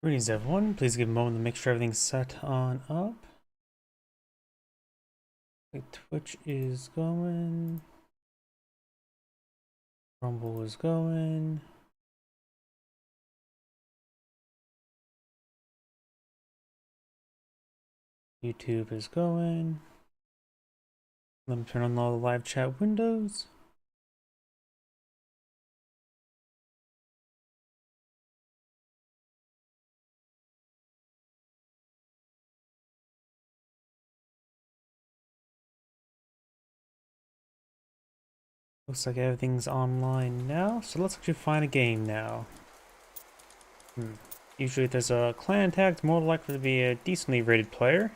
Greetings everyone, please give a moment to make sure everything's set on up. Twitch is going. Rumble is going. YouTube is going. Let me turn on all the live chat windows. Looks like everything's online now, so let's actually find a game now. Usually if there's a clan tag, it's more likely to be a decently rated player.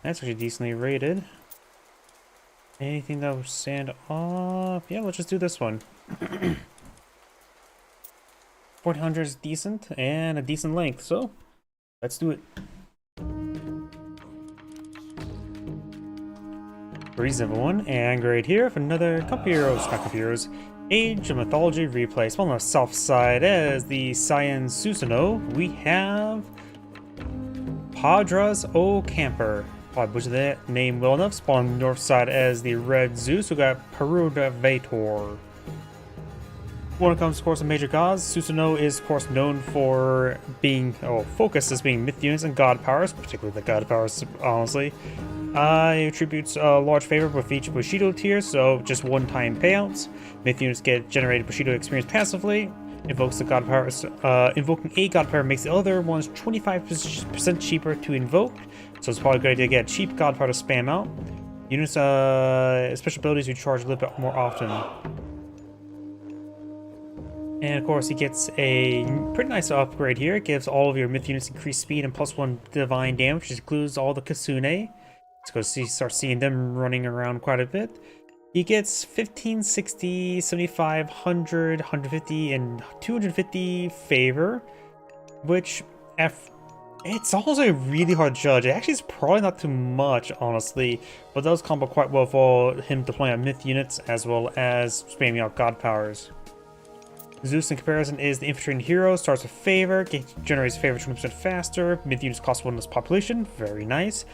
That's actually decently rated. Anything that would stand off? Yeah, let's just do this one. 1400 is decent and a decent length, so let's do it. Greetings everyone, and Great here for another Comp Heroes, not Comp Heroes, Age of Mythology replay. So on the south side as the Cyan Susanoo, we have Padras O Camper. Probably butchered that name well enough. Spawn on the north side as the Red Zeus, we got Peruda Vator. When it comes, of course, to major gods, Susanoo is, of course, known for being, focused as being myth units and god powers, particularly the god powers, honestly. Attributes a large favor with each Bushido tier, so just one-time payouts. Myth units get generated Bushido experience passively. Invokes the god powers. Invoking a god power makes the other ones 25% cheaper to invoke, so it's probably a good idea to get a cheap god power to spam out. Units, special abilities you charge a little bit more often. And of course, he gets a pretty nice upgrade here. It gives all of your myth units increased speed and +1 divine damage, which includes all the Kasune. Let's go start seeing them running around quite a bit. He gets 15, 60, 75, 100, 150, and 250 favor, which it's also really hard to judge. It actually is probably not too much, honestly, but does combo quite well for him deploying on myth units as well as spamming out god powers. Zeus in comparison is the infantry and hero, starts with favor, generates favor 20% faster, myth units cost 1 less population, very nice.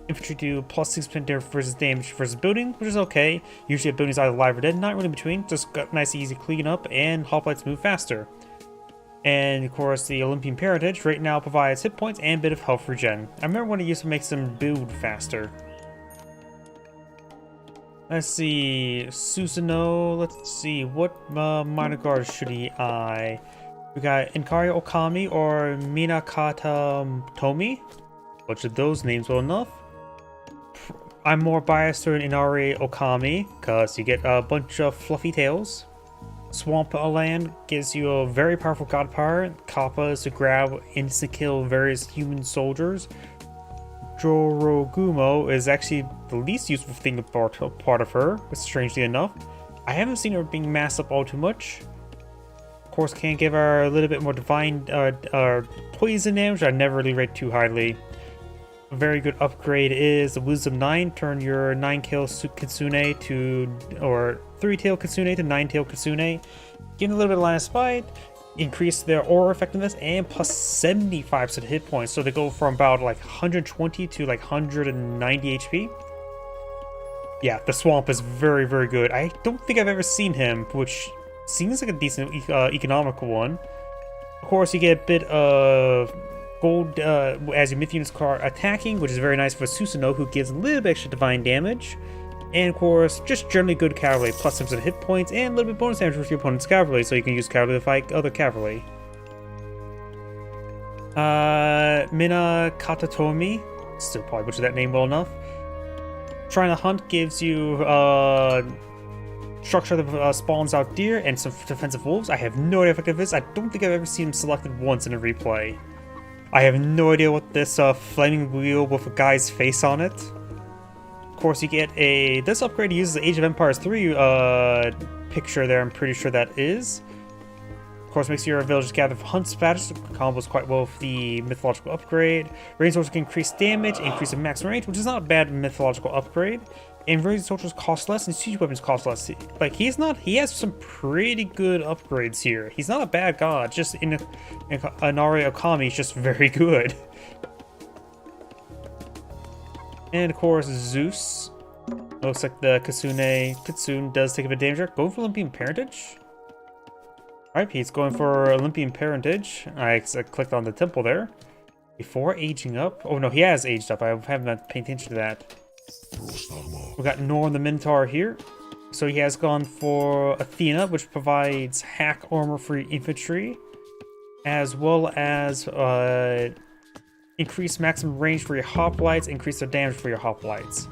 Infantry do plus 6% versus damage versus building, which is okay. Usually a building is either alive or dead, not really in between, just got nice easy clean up and hoplites move faster. And of course the Olympian Parentage right now provides hit points and a bit of health regen. I remember when it used to make them build faster. Let's see, Susanoo, let's see, what minor guards should he eye? We got Inkari Okami or Minakata Tomi. Butchered those names well enough. I'm more biased to an Inari Okami, because you get a bunch of fluffy tails. Swamp Land gives you a very powerful god power. Kappa is to grab instant kill various human soldiers. Jorogumo is actually the least useful thing about part of her, strangely enough. I haven't seen her being massed up all too much. Of course, can give her a little bit more divine poison damage. I never really rate too highly. A very good upgrade is the Wisdom 9. Turn your 9-kill Kitsune to, or 3-tail Kitsune to 9-tail Kitsune. Give them a little bit of line of sight. Increase their aura effectiveness and plus 75% hit points, so they go from about like 120 to like 190 HP. Yeah, the swamp is very, very good. I don't think I've ever seen him, which seems like a decent economical one. Of course, you get a bit of gold as your myth units are attacking, which is very nice for Susanoo, who gives a little bit extra divine damage. And of course, just generally good cavalry, plus 7% hit points, and a little bit bonus damage with your opponent's cavalry, so you can use cavalry to fight other cavalry. Mina Katatomi, still probably butchered that name well enough. Trying to hunt gives you structure that spawns out deer and some defensive wolves. I have no idea what effective is. I don't think I've ever seen him selected once in a replay. I have no idea what this flaming wheel with a guy's face on it. Of course, you get this upgrade uses the Age of Empires 3 picture there, I'm pretty sure that is. Of course, makes your villagers gather for hunt status, combos quite well with the mythological upgrade. Rainswords can increase damage, increase the max range, which is not a bad mythological upgrade. Inverted soldiers cost less and siege weapons cost less. Like, he has some pretty good upgrades here. He's not a bad god, just in Inari Okami, he's just very good. And of course, Zeus. Looks like the Kitsune does take a bit of damage. Going for Olympian Parentage? Alright, he's going for Olympian Parentage. I clicked on the temple there. Before aging up. Oh no, he has aged up. I haven't been paying attention to that. We got Norn the Minotaur here. So he has gone for Athena, which provides hack armor-free infantry, as well as increase maximum range for your hoplites, increase the damage for your hoplites.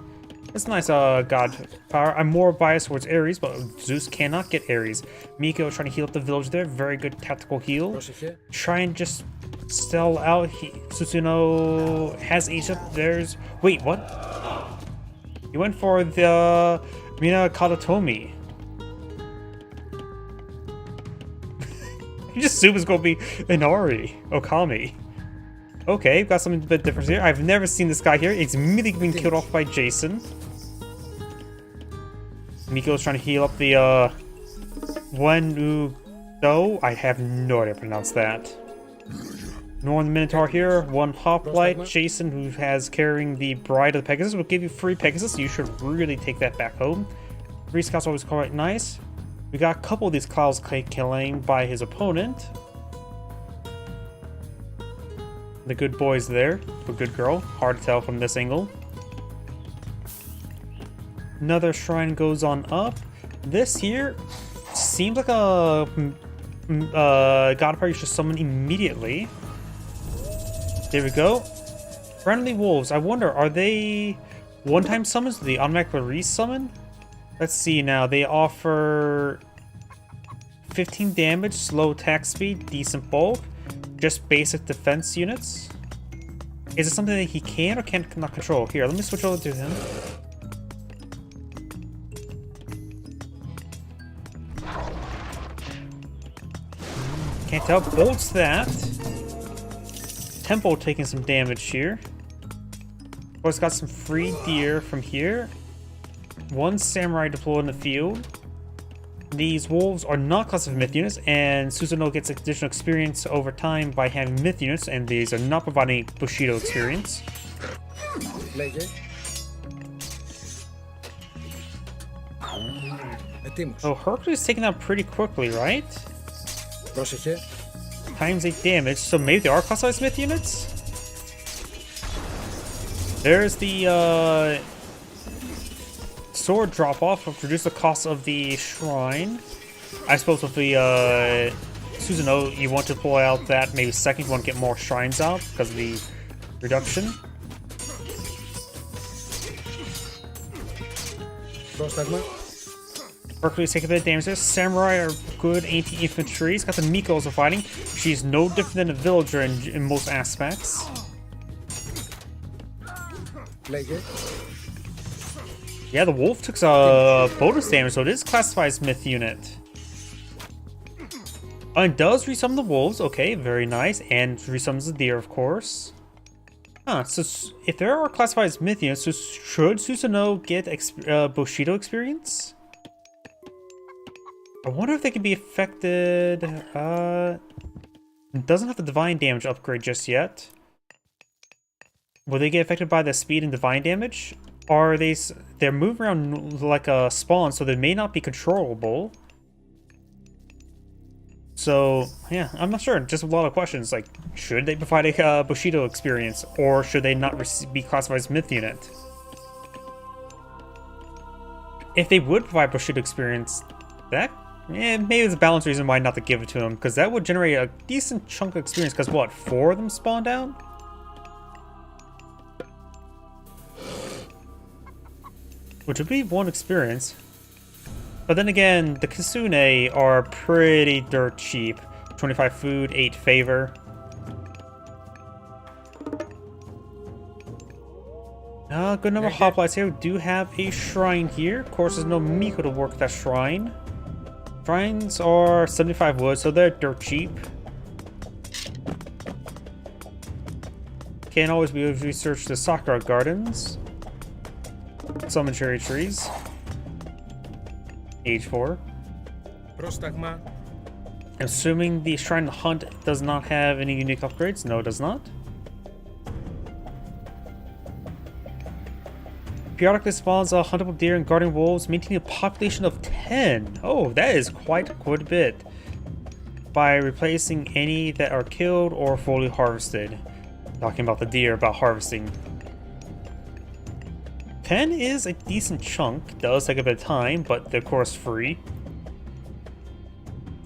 It's nice god power. I'm more biased towards Ares, but Zeus cannot get Ares. Miko trying to heal up the village there. Very good tactical heal. Try and just sell out. Susanoo has aged up. There's... Wait, what? He went for the Mina Katatomi. You just assume it's going to be Inari Okami. Okay, got something a bit different here. I've never seen this guy here. He's immediately been killed off by Jason. Miko's trying to heal up the Wenudo. I have no idea how to pronounce that. Norn the Minotaur here. One hoplite. Jason, who has carrying the Bride of the Pegasus, will give you free Pegasus. You should really take that back home. 3 scouts always quite nice. We got a couple of these clouds killing by his opponent. The good boy's there, the good girl. Hard to tell from this angle. Another shrine goes on up. This here seems like a god party you should summon immediately. There we go. Friendly wolves. I wonder, are they one-time summons? Do they automatically resummon? Let's see now. They offer 15 damage, slow attack speed, decent bulk. Just basic defense units. Is it something that he can or cannot control? Here, let me switch over to him. Can't tell. Bolts that. Tempo taking some damage here. Of course, got some free deer from here. 1 samurai deployed in the field. These wolves are not classified myth units, and Susanoo gets additional experience over time by having myth units, and these are not providing Bushido experience. Oh, Hercules is taking out pretty quickly, right? Times 8 damage, so maybe they are classified myth units? There's the sword drop off will reduce the cost of the shrine. I suppose with the Susanoo, you want to pull out that maybe second, you want to get more shrines out because of the reduction. Hercules take a bit of damage there. Samurai are good anti-infantry. He's got the Miko also fighting. She's no different than a villager in most aspects. Yeah, the wolf took bonus damage, so it is classified as myth unit. And does resummon the wolves. Okay, very nice. And resummons the deer, of course. Huh, so if there are classified as myth units, so should Susanoo get Bushido experience? I wonder if they can be affected. It doesn't have the divine damage upgrade just yet. Will they get affected by the speed and divine damage? Or are they're moving around like a spawn, so they may not be controllable. So, yeah, I'm not sure. Just a lot of questions. Like, should they provide a Bushido experience, or should they not be classified as myth unit? If they would provide Bushido experience, that maybe it's a balanced reason why not to give it to them, because that would generate a decent chunk of experience. Because what, 4 of them spawn down? Which would be 1 experience. But then again, the Kitsune are pretty dirt cheap. 25 food, 8 favor. Good number of hoplites here. We do have a shrine here. Of course, there's no Miko to work that shrine. Shrines are 75 wood, so they're dirt cheap. Can't always be able to research the Sakura Gardens. summon cherry trees. Age 4. Πρόσταγμα. Assuming the Shrine Hunt does not have any unique upgrades. No, it does not. Periodically spawns huntable deer and guardian wolves, maintaining a population of 10. Oh, that is quite a bit. By replacing any that are killed or fully harvested. Talking about the deer, about harvesting. 10 is a decent chunk. Does take a bit of time, but they're of course free.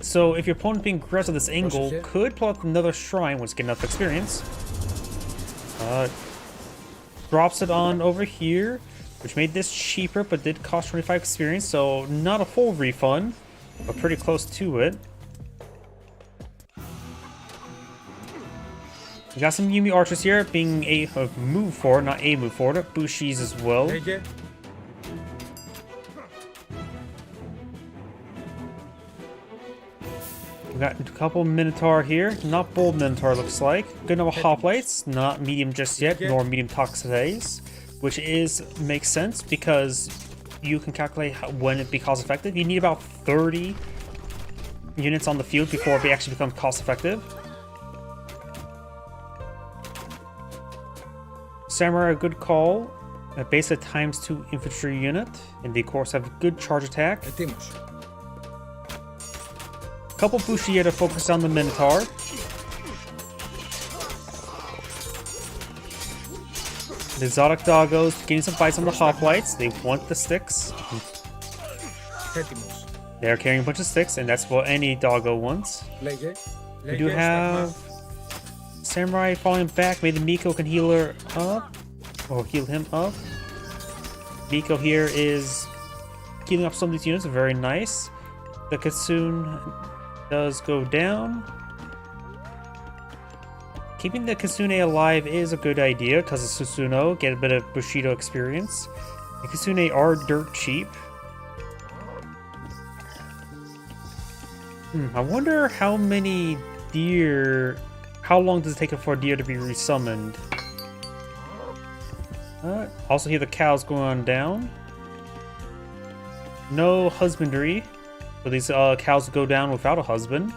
So if your opponent being aggressive at this angle, could pull out another shrine once get enough experience. Drops it on over here, which made this cheaper, but did cost 25 experience, so not a full refund, but pretty close to it. We got some Yumi archers here, being a move forward, not a move forward, Bushis as well. We got a couple Minotaur here, not bold Minotaur looks like. Good number of hoplites, not medium just yet, nor medium toxidays, which makes sense because you can calculate when it be cost effective. You need about 30 units on the field before it actually becomes cost effective. Samurai, a good call. A basic ×2 infantry unit, and they of course have good charge attack. Couple Bushi here to focus on the Minotaur. The exotic doggos getting some fights on the hoplites. They want the sticks. They're carrying a bunch of sticks, and that's what any doggo wants. We do have Samurai falling back. Maybe Miko can heal her up. Or heal him up. Miko here is healing up some of these units. Very nice. The Kitsune does go down. Keeping the Kitsune alive is a good idea because of Susuno. Get a bit of Bushido experience. The Kitsune are dirt cheap. I wonder how many deer... How long does it take for a deer to be resummoned? Also hear the cows going on down. No husbandry. So these cows go down without a husband.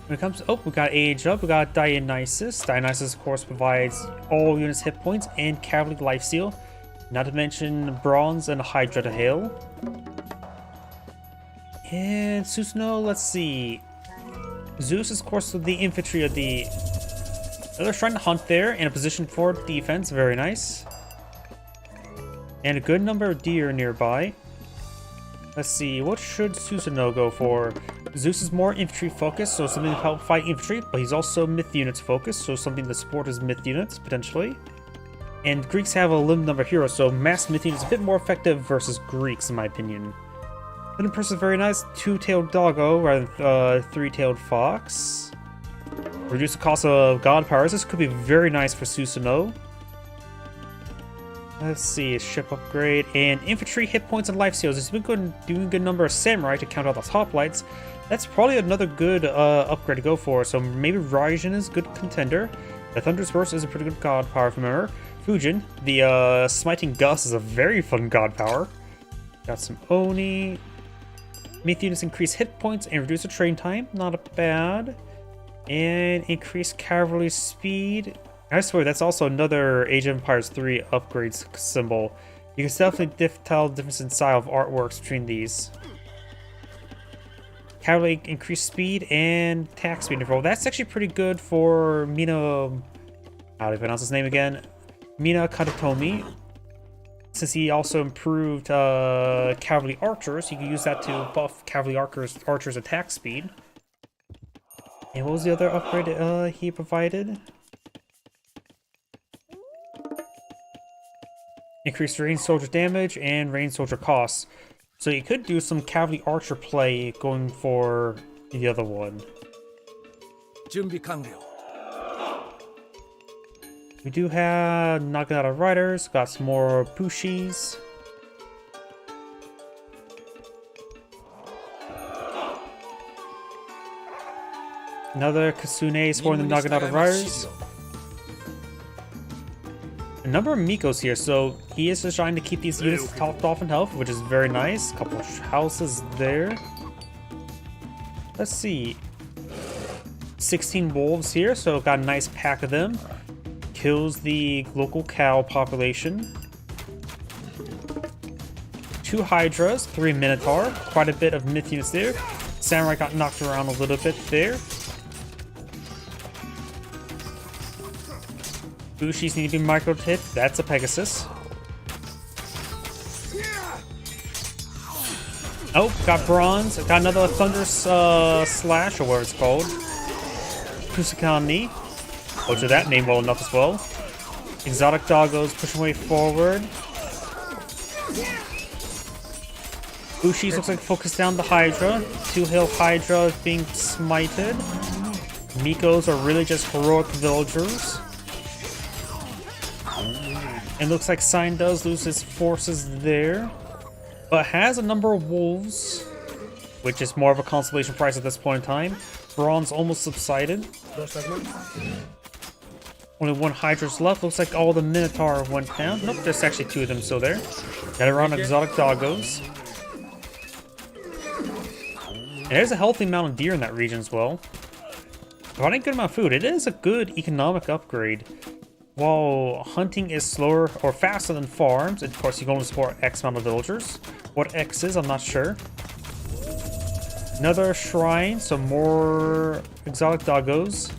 When it comes to... Oh, we got age up. We got Dionysus. Dionysus, of course, provides all units hit points and cavalry lifesteal. Not to mention bronze and Hydra to hail. And Susanoo, let's see. Zeus is, of course, the infantry of the... They're trying to hunt there in a position for defense. Very nice. And a good number of deer nearby. Let's see, what should Susanoo go for? Zeus is more infantry focused, so something to help fight infantry, but he's also myth units focused, so something to support his myth units, potentially. And Greeks have a limited number of heroes, so mass myth units is a bit more effective versus Greeks, in my opinion. Then person is very nice, two-tailed doggo rather than three-tailed fox. Reduce the cost of god powers. This could be very nice for Susanoo. Let's see, ship upgrade and infantry hit points and life steals. It's been doing a good number of samurai to count out those hoplites. That's probably another good upgrade to go for. So maybe Raijin is a good contender. The Thunderous Burst is a pretty good god power, if you remember. Fujin, the Smiting Gust is a very fun god power. Got some Oni. Myth units increase hit points and reduce the train time. Not bad. And increase cavalry speed. I swear that's also another Age of Empires 3 upgrades symbol. You can definitely tell the difference in style of artworks between these. Cavalry increase speed and attack speed interval. That's actually pretty good for Mina. How do I pronounce his name again? Mina Katatomi. Since he also improved cavalry archers, you can use that to buff cavalry archers' attack speed. And what was the other upgrade he provided? Increased ranged soldier damage and ranged soldier costs. So you could do some cavalry archer play going for the other one. We do have Naginata Riders, got some more Bushis. Another Kitsune supporting the Naginata Riders. a number of Mikos here, so he is just trying to keep these units topped off in health, which is very nice. A couple of houses there. Let's see. 16 wolves here, so got a nice pack of them. Kills the local cow population. 2 Hydras, 3 Minotaur, quite a bit of myth units there. Samurai got knocked around a little bit there. Bushis need to be micro-hit, that's a Pegasus. Oh, got bronze, got another Thunderous Slash, or whatever it's called. Kusakani. Butchered that name well enough as well. Exotic Doggos pushing way forward. Bushis looks like focused down the Hydra. 2 Hill Hydra being smited. Mikos are really just heroic villagers. It looks like Sign does lose his forces there, but has a number of wolves, which is more of a consolation prize at this point in time. Bronze almost subsided. Only 1 Hydra's left. Looks like all the Minotaur went down. Nope, there's actually 2 of them still there. Got around Exotic Doggos. And there's a healthy amount of deer in that region as well. Providing a good amount of food. It is a good economic upgrade. While hunting is slower or faster than farms, of course you can only support X amount of villagers. What X is, I'm not sure. Another shrine, some more exotic doggos.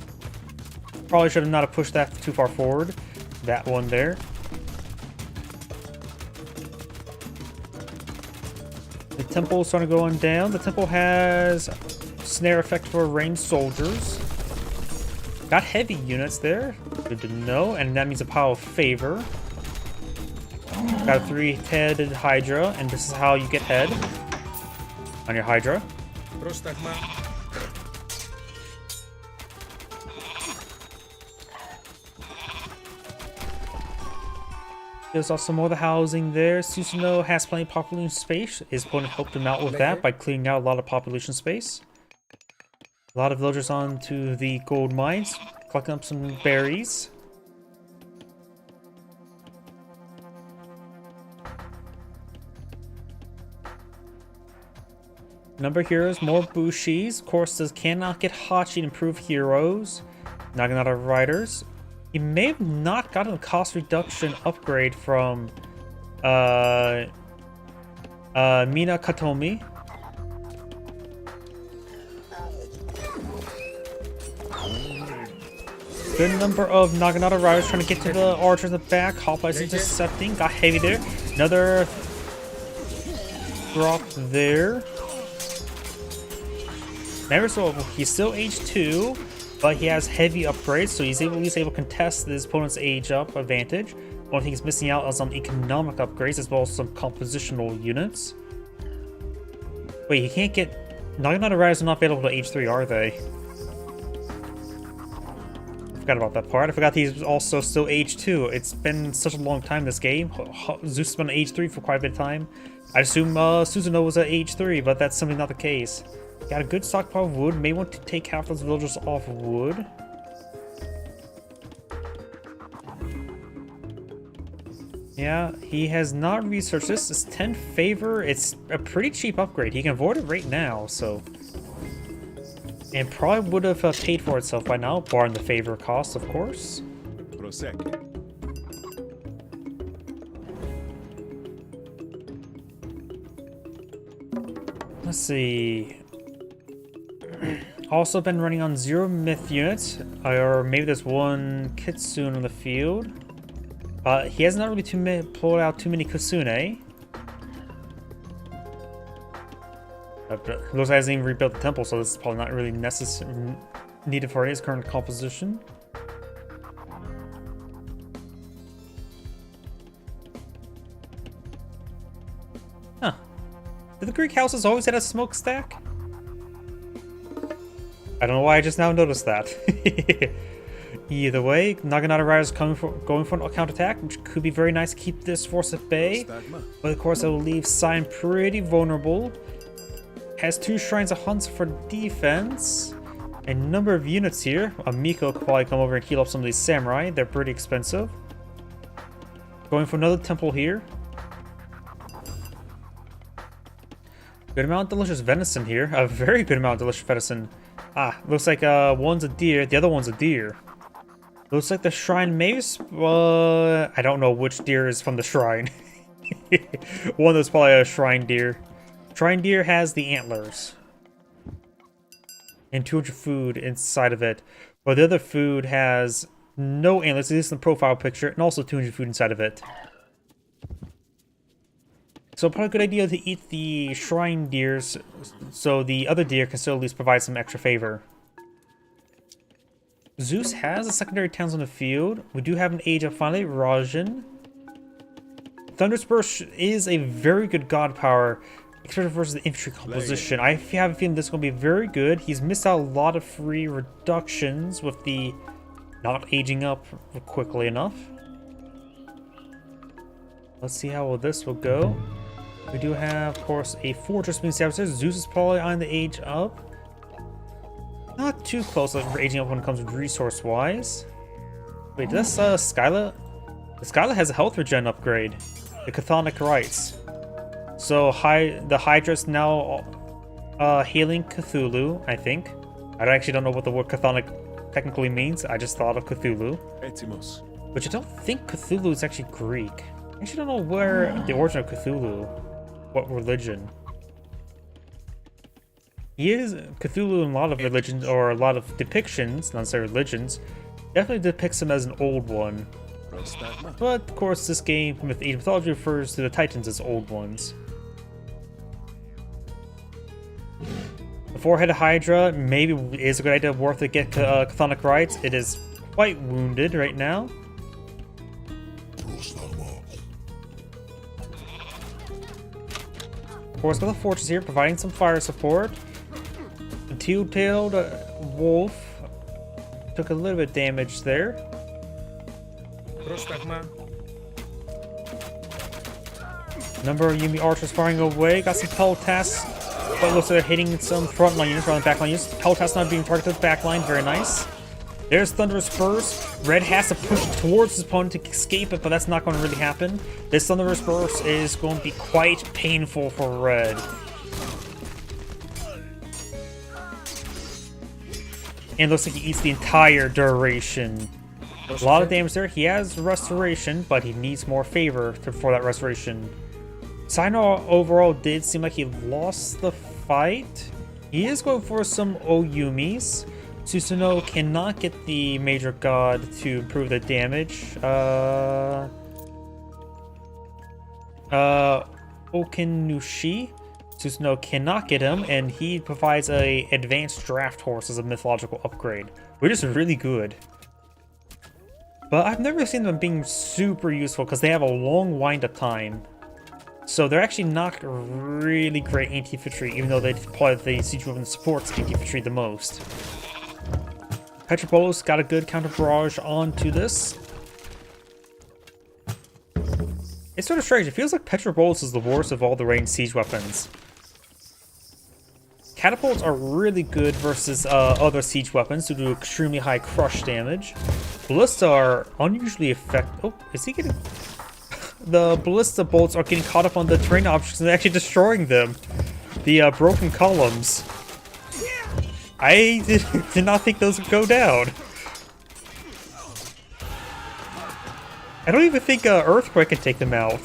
Probably should have not have pushed that too far forward. That one there. The temple is starting to go on down. The temple has snare effect for ranged soldiers. Got heavy units there. Good to know, and that means a pile of favor. Got a 3-headed Hydra, and this is how you get head on your Hydra. There's also more of the housing there. Susanoo has plenty of population space. His opponent helped him out with that by clearing out a lot of population space. A lot of villagers onto the gold mines, collecting up some berries. Number of heroes, more Bushis. Of course, this cannot get Hachi to improve heroes. Naginata riders. You may have not gotten a cost reduction upgrade from Mina Katomi. Good number of Naginata riders trying to get to the archer in the back. Hoplites intercepting. Got heavy there. Another drop there. Never so he's still age 2, but he has heavy upgrades, so he's at least able to contest his opponent's age up advantage. Only thing he's missing out is on economic upgrades as well as some compositional units. Wait, he can't get Naginata riders are not available to age 3, are they? Forgot about that part. I forgot he's also still age 2. It's been such a long time this game. Zeus has been age 3 for quite a bit of time. I assume Susanoo was at age 3, but that's simply not the case. Got a good stockpile of wood. May want to take half those villagers off wood. Yeah, he has not researched this. It's 10 favor. It's a pretty cheap upgrade. He can avoid it right now, so... And probably would have paid for itself by now, barring the favor cost, of course. Let's see. Also been running on 0 myth units, or maybe there's 1 kitsune on the field. He has not really pulled out too many kitsune. Looks like he hasn't even rebuilt the temple, so this is probably not really needed for his current composition. Huh. Did the Greek houses always had a smokestack? I don't know why I just now noticed that. Either way, Naginata riders going for a counterattack, which could be very nice to keep this force at bay. But of course, it will leave Sign pretty vulnerable. Has 2 shrines of hunts for defense. A number of units here. Miko could probably come over and heal up some of these samurai. They're pretty expensive. Going for another temple here. Good amount of delicious venison here. A very good amount of delicious venison. Ah, looks like one's a deer, the other one's a deer. Looks like the shrine maze. I don't know which deer is from the shrine. One that's probably a shrine deer. Shrine deer has the antlers. And 200 food inside of it. But the other food has no antlers, at least in the profile picture, and also 200 food inside of it. So probably a good idea to eat the shrine deers so the other deer can still at least provide some extra favor. Zeus has a secondary towns on the field. We do have an age of finally, Rajan. Thunderous Burst is a very good god power, especially versus the infantry composition. I have a feeling this is going to be very good. He's missed out a lot of free reductions with the not aging up quickly enough. Let's see how well this will go. We do have, of course, a fortress being established. Zeus is probably on the age up. Not too close for aging up when it comes to resource-wise. Wait, this Skyla? The Skyla has a health regen upgrade. The Chthonic Rites. So the Hydra's now hailing Cthulhu, I think. I actually don't know what the word Chthonic technically means. I just thought of Cthulhu. Etimus. Which I don't think Cthulhu is actually Greek. I actually don't know where the origin of Cthulhu. What religion. He is Cthulhu in a lot of religions, or a lot of depictions, not necessarily religions, definitely depicts him as an old one. But of course, this game with Age of Mythology refers to the Titans as old ones. The four-headed Hydra maybe is a good idea, worth to get Chthonic Rites. It is quite wounded right now. Of course, got the fortress here, providing some fire support. The two-tailed wolf took a little bit of damage there. Number of Yumi archers firing away. Got some Peltas, but looks like they're hitting some frontline units rather than backline units. Peltas not being targeted with backline, very nice. There's Thunderous Burst. Red has to push towards his opponent to escape it, but that's not going to really happen. This Thunderous Burst is going to be quite painful for Red. And looks like he eats the entire duration. A lot of damage there. He has Restoration, but he needs more favor for that Restoration. Sino overall did seem like he lost the fight. He is going for some Oyumis. Susanoo cannot get the Major God to improve the damage. Okinushi. Susanoo cannot get him, and he provides a advanced draft horse as a mythological upgrade, which is really good. But I've never seen them being super useful because they have a long wind-up time. So they're actually not really great anti-infantry, even though they probably the siege weapon supports anti-infantry the most. Petropolis got a good counter barrage onto this. It's sort of strange. It feels like Petropolis is the worst of all the ranged siege weapons. Catapults are really good versus other siege weapons who do extremely high crush damage. Ballista are unusually effective. Oh, is he getting... The ballista bolts are getting caught up on the terrain objects and actually destroying them. The broken columns. I did not think those would go down. I don't even think Earthquake can take them out.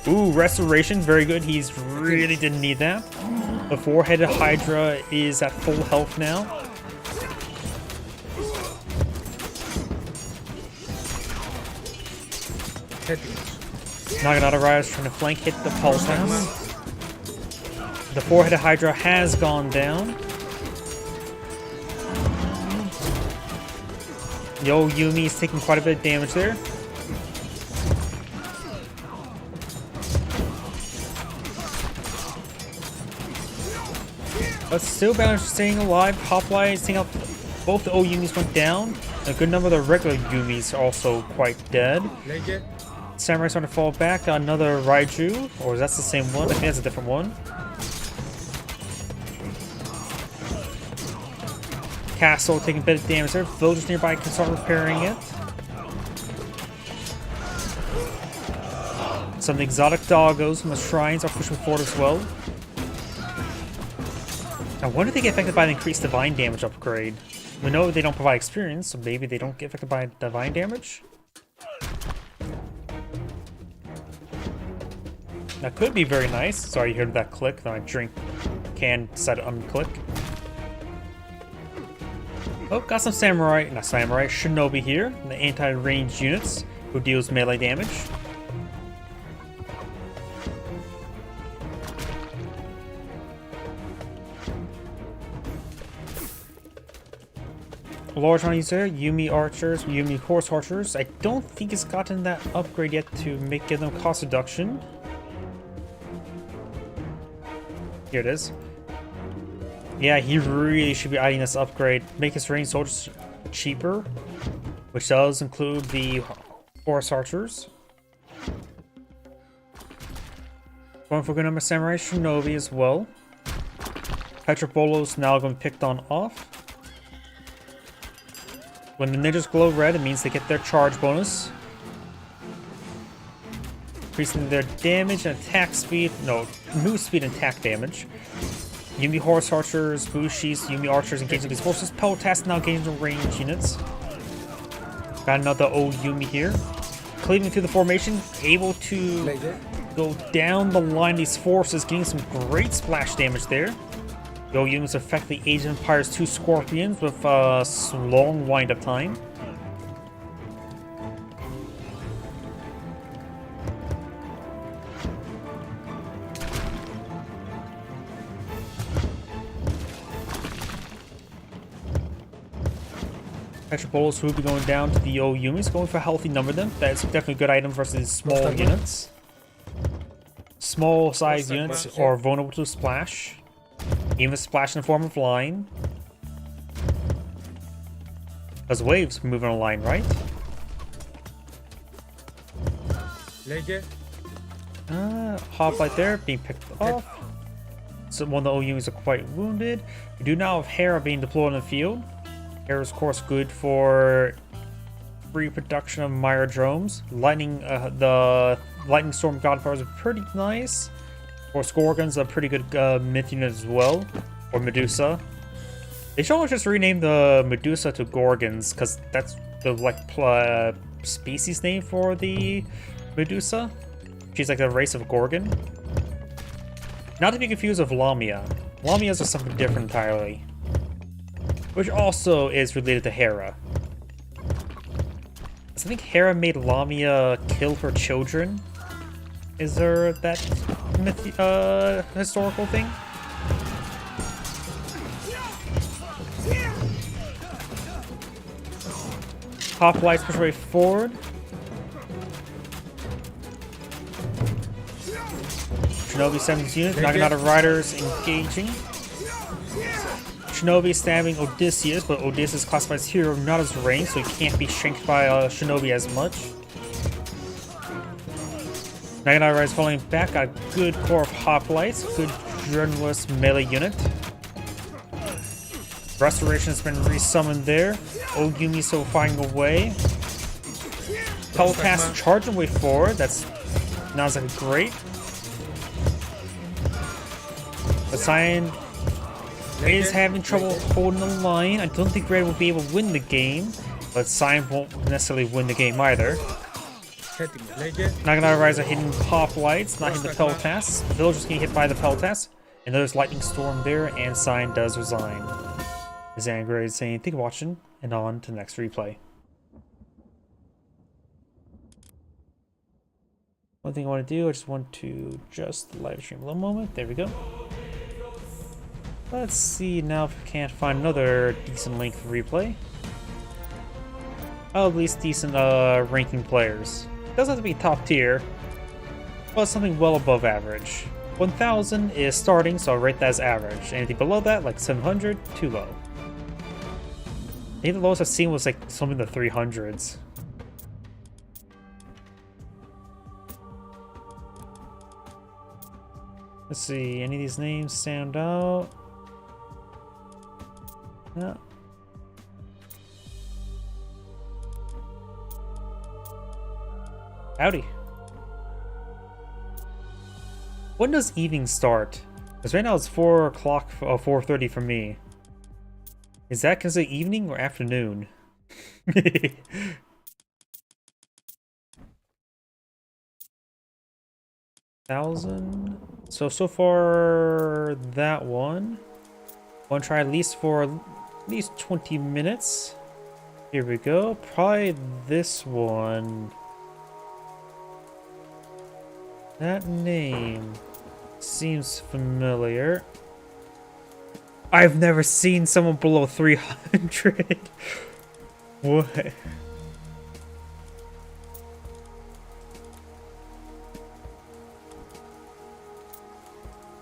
Ooh, Restoration, very good. He's really didn't need that. The four-headed Hydra is at full health now. Naginata Riders trying to flank, hit the pulse house. The four-headed Hydra has gone down. Yo, Yumi is taking quite a bit of damage there. But still managed staying alive. Hoplite staying up. Both the Yumis went down. A good number of the regular Yumis are also quite dead. Samurai starting to fall back. Another Raiju. Or is that the same one? I think that's a different one. Castle taking a bit of damage there. Villagers nearby can start repairing it. Some exotic doggos from the shrines are pushing forward as well. I wonder if they get affected by the increased divine damage upgrade. We know they don't provide experience, so maybe they don't get affected by divine damage? That could be very nice. Sorry you heard that click. Then my drink can decided to unclick. Oh, got some samurai, not samurai, shinobi here. The anti-ranged units who deals melee damage. Large on there, Yumi archers, Yumi horse archers. I don't think it's gotten that upgrade yet to give them cost reduction. Here it is. Yeah, he really should be adding this upgrade. Make his ranged soldiers cheaper, which does include the horse archers. Going for good number samurai shinobi as well. Petrobolo's now going to be picked on off. When the ninjas glow red, it means they get their charge bonus. Increasing their damage and attack speed. No, move speed and attack damage. Yumi horse archers, Bushis, Yumi archers engaging these horses. Peltas now engaging range units. Got another old Yumi here. Cleaving through the formation, able to go down the line of these forces, getting some great splash damage there. The old Yumis affect the Age of Empires 2 Scorpions with a long wind-up time. Petropolis will be going down to the old Yumis, going for a healthy number of them. That's definitely a good item versus small units. Small size units are vulnerable to splash. Even splash in the form of line. Because waves move on a line, right? Hoplite there, being picked off. So one of the old Yumis are quite wounded. We do now have Hera being deployed in the field. Hera is of course good for reproduction of Myrodromes. The Lightning Storm God powers are pretty nice. Of course, Gorgon's a pretty good myth unit as well. Or Medusa. They should almost just rename the Medusa to Gorgons, because that's the species name for the Medusa. She's like the race of Gorgon. Not to be confused with Lamia. Lamias are something different entirely. Which also is related to Hera. I think Hera made Lamia kill her children. Is there that historical thing? Hoplites push way forward. Shinobi 7's unit, Naginata Riders engaging. Shinobi stabbing Odysseus, but Odysseus is classified as hero, not as range, so he can't be shanked by Shinobi as much. Naginata Riders falling back, got a good core of hoplites, good generous melee unit. Restoration has been resummoned there. Old Yumi so finding away. Peltas charging way forward, that's not exactly great. But Cyan is having trouble holding the line. I don't think Red will be able to win the game, but Cyan won't necessarily win the game either. Naginata Riders are hitting hoplites, not hitting the Peltas. The villagers getting hit by the Peltas. And there's Lightning Storm there, and Cyan does resign. As Angry is saying, thank you for watching, and on to the next replay. One thing I want to do, I just want to adjust the live stream a little moment. There we go. Let's see now if we can't find another decent length replay. Oh, at least decent ranking players. Doesn't have to be top tier, but something well above average. 1000 is starting, so I'll rate that as average. Anything below that, like 700, too low. I think the lowest I've seen was like something in the 300s. Let's see, any of these names stand out? No. Howdy. When does evening start? Because right now it's 4 o'clock, 4:30 for me. Is that considered evening or afternoon? 1,000. So far that one. Want to try at least for at least 20 minutes. Here we go. Probably this one. That name seems familiar. I've never seen someone below 300. What?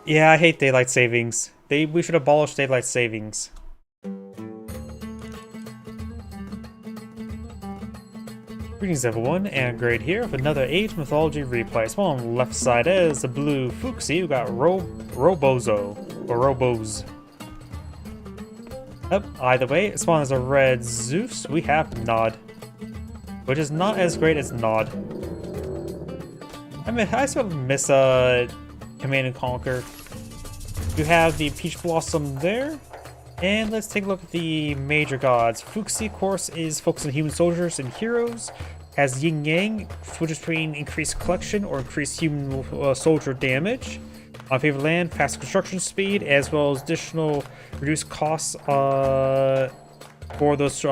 Yeah, I hate daylight savings. We should abolish daylight savings. Greetings everyone, and Grade here with another Age Mythology replay. So on the left side is the blue Fuxi, who got Robozo, or Robos. Yep, either way, spawn as a red Zeus, we have Nod. Which is not as great as Nod. I mean, I sort of miss Command and Conquer. You have the Peach Blossom there. And let's take a look at the major gods. Fuxi, of course, is focused on human soldiers and heroes. Has Yin Yang, switches between increased collection or increased human soldier damage. On favorite land, fast construction speed, as well as additional reduced costs for those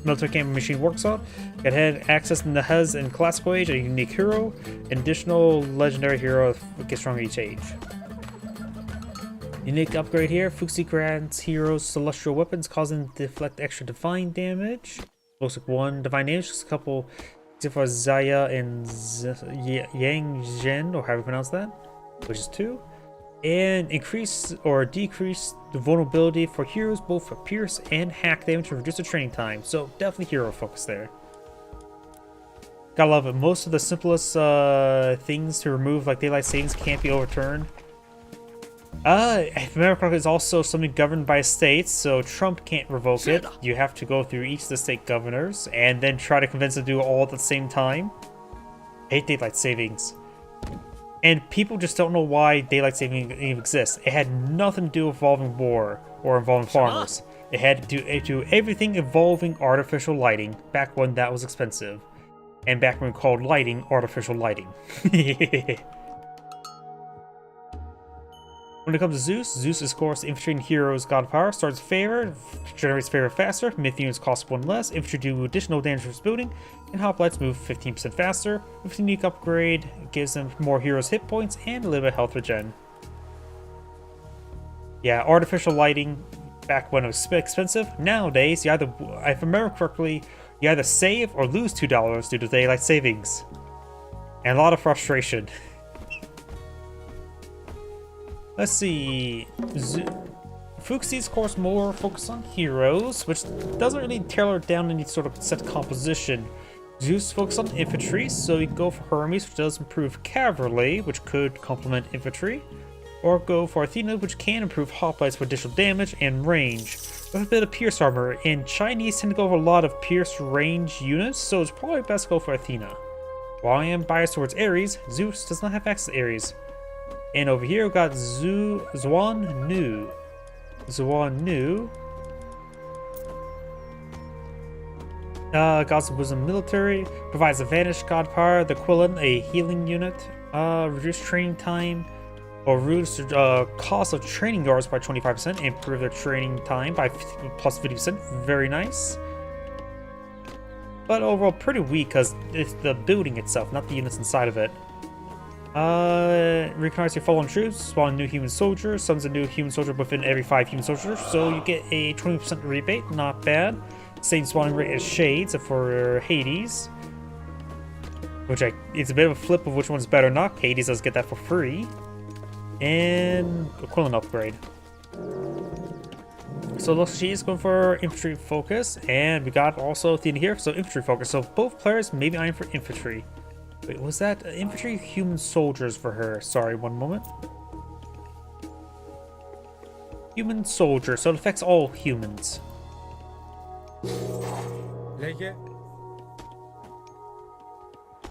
military camp machine works on. It had access in the Hez and Classical Age, a unique hero. An additional legendary hero gets stronger each age. Unique upgrade here, Fuxi grants heroes celestial weapons, causing them to deflect extra divine damage. Looks like 1 divine damage, just a couple for Zaya and Yang Zhen, or however you pronounce that, which is 2. And increase or decrease the vulnerability for heroes, both for pierce and hack damage to reduce the training time. So definitely hero focus there. Gotta love it. Most of the simplest things to remove, like daylight savings, can't be overturned. If America is also something governed by states, so Trump can't revoke it. You have to go through each of the state governors and then try to convince them to do it all at the same time. I hate daylight savings. And people just don't know why daylight saving even exists. It had nothing to do with involving war or involving farmers. It had to do everything involving artificial lighting, back when that was expensive. And back when we called lighting artificial lighting. When it comes to Zeus, Zeus is of course infantry and heroes god of power, starts favor, generates favor faster, myth units cost 1 less, infantry do additional damage for its building, and hoplites move 15% faster. With a unique upgrade, it gives them more heroes hit points and a little bit of health regen. Yeah, artificial lighting back when it was expensive. Nowadays, you either, if I remember correctly, you either save or lose $2 due to daylight savings. And a lot of frustration. Let's see. Fuxi's course more focused on heroes, which doesn't really tailor down any sort of set composition. Zeus focuses on infantry, so you can go for Hermes, which does improve cavalry, which could complement infantry, or go for Athena, which can improve hoplites for additional damage and range. With a bit of pierce armor, and Chinese tend to go for a lot of pierce range units, so it's probably best to go for Athena. While I am biased towards Ares, Zeus does not have access to Ares. And over here we've got Zhuan Nu. Zhuan Nu. Gods of Wisdom Military. Provides a vanished god power. The equivalent, a healing unit. Reduce training time. Or reduce cost of training yards by 25%. Improve their training time by plus 50%. Very nice. But overall pretty weak because it's the building itself, not the units inside of it. Recognize your fallen troops, spawn a new human soldier, summons a new human soldier within every 5 human soldiers, so you get a 20% rebate, not bad. Same spawning rate as Shades for Hades. Which it's a bit of a flip of which one's better or not. Hades does get that for free. And equivalent upgrade. So looks she's going for infantry focus, and we got also Athena here, so infantry focus. So both players may be eyeing for infantry. Wait, was that infantry human soldiers for her? Sorry, one moment. Human soldier, so it affects all humans.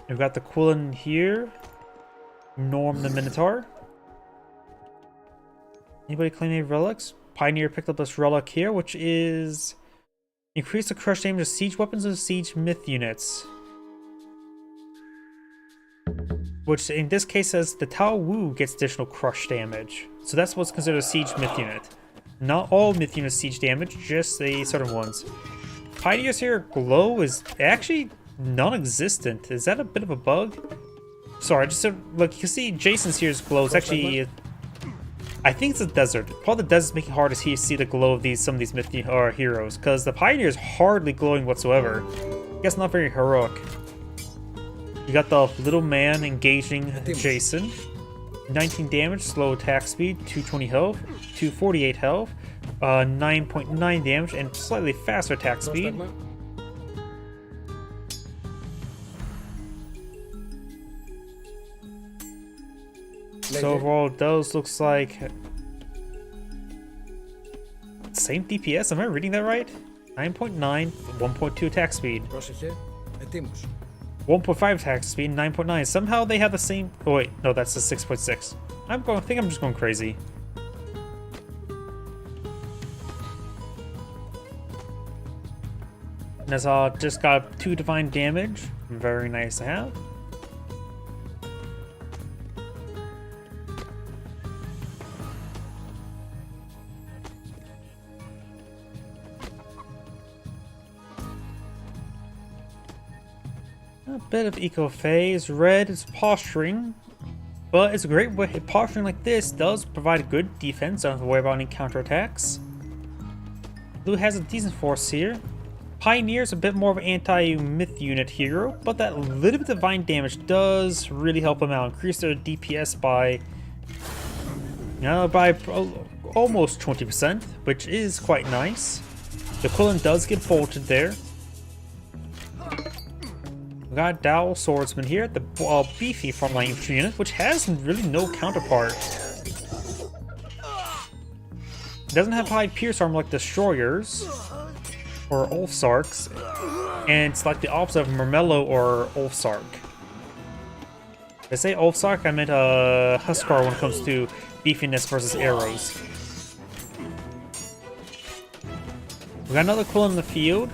We've got the Quillen here. Norm the Minotaur. Anybody claim any relics? Pioneer picked up this relic here, which is increase the crush damage of siege weapons and siege myth units. Which in this case says the Tao Wu gets additional crush damage. So that's what's considered a siege myth unit. Not all myth units siege damage, just the certain ones. Pioneers here glow is actually non-existent. Is that a bit of a bug? Sorry, just look, you can see Jason's here's glow is actually, I think it's a desert. Part of the desert is making it hard to see the glow of some of these myth heroes, because the Pioneer is hardly glowing whatsoever. I guess not very heroic. You got the little man engaging Jason. 19 damage, slow attack speed, 220 health, 248 health, 9.9 damage, and slightly faster attack speed. So overall, those looks like same DPS. Am I reading that right? 9.9, 1.2 attack speed. 1.5 attack speed, 9.9. Somehow they have the same. Oh wait, no, that's the 6.6. I think I'm just going crazy. Nezha just got 2 divine damage. Very nice to have. A bit of eco phase. Red is posturing, but it's a great way. Posturing like this does provide good defense. Don't have to worry about any counterattacks. Blue has a decent force here. Pioneer's a bit more of an anti-myth unit hero, but that little bit of divine damage does really help them out. Increase their DPS by almost 20%, which is quite nice. The Quillen does get bolted there. We got Dowel Swordsman here, the beefy frontline infantry unit, which has really no counterpart. It doesn't have high pierce armor like Destroyers or Ulfsarks, and it's like the opposite of Mermello or Ulfsark. If I say Ulfsark, I meant Huskar when it comes to beefiness versus arrows. We got another Quillen in the field.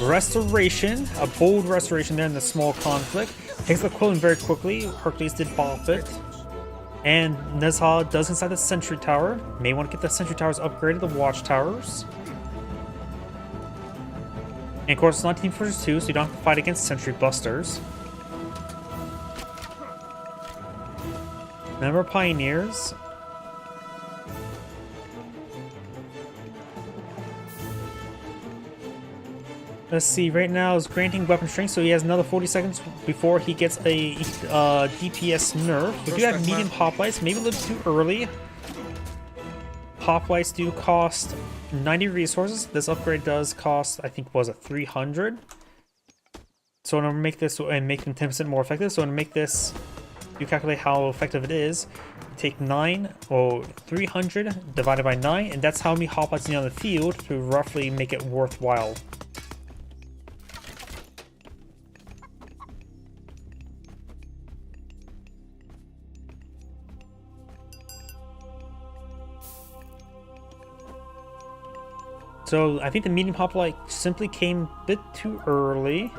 Restoration, a bold restoration there in the small conflict. Takes the Quillen very quickly. Hercules did bop it. And Nezha does inside the Sentry Tower. May want to get the Sentry Towers upgraded, the Watchtowers. And of course, it's not Team Fortress 2, so you don't have to fight against Sentry Busters. Remember Pioneers. Let's see, right now is granting weapon strength, so he has another 40 seconds before he gets a DPS nerf. We do have medium hoplites, maybe a little too early. Hoplites do cost 90 resources. This upgrade does cost, I think, was it 300? So I'm gonna make this and make them 10% more effective. So I'm gonna make this, you calculate how effective it is. Take 300 divided by 9, and that's how many hoplites you need on the field to roughly make it worthwhile. So I think the medium hoplite simply came a bit too early.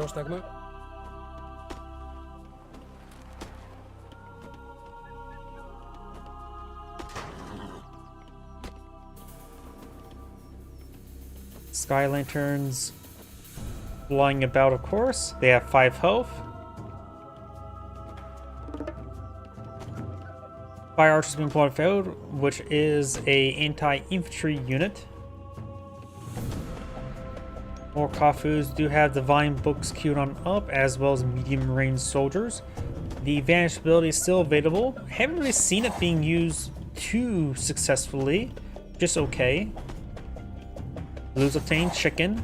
Sky Lanterns flying about, of course. They have 5 health. Fire Archers being plotted field, which is a anti-infantry unit. More Kafus do have Divine Books queued on up, as well as medium range soldiers. The Vanish ability is still available. Haven't really seen it being used too successfully. Just okay. Blues obtained chicken.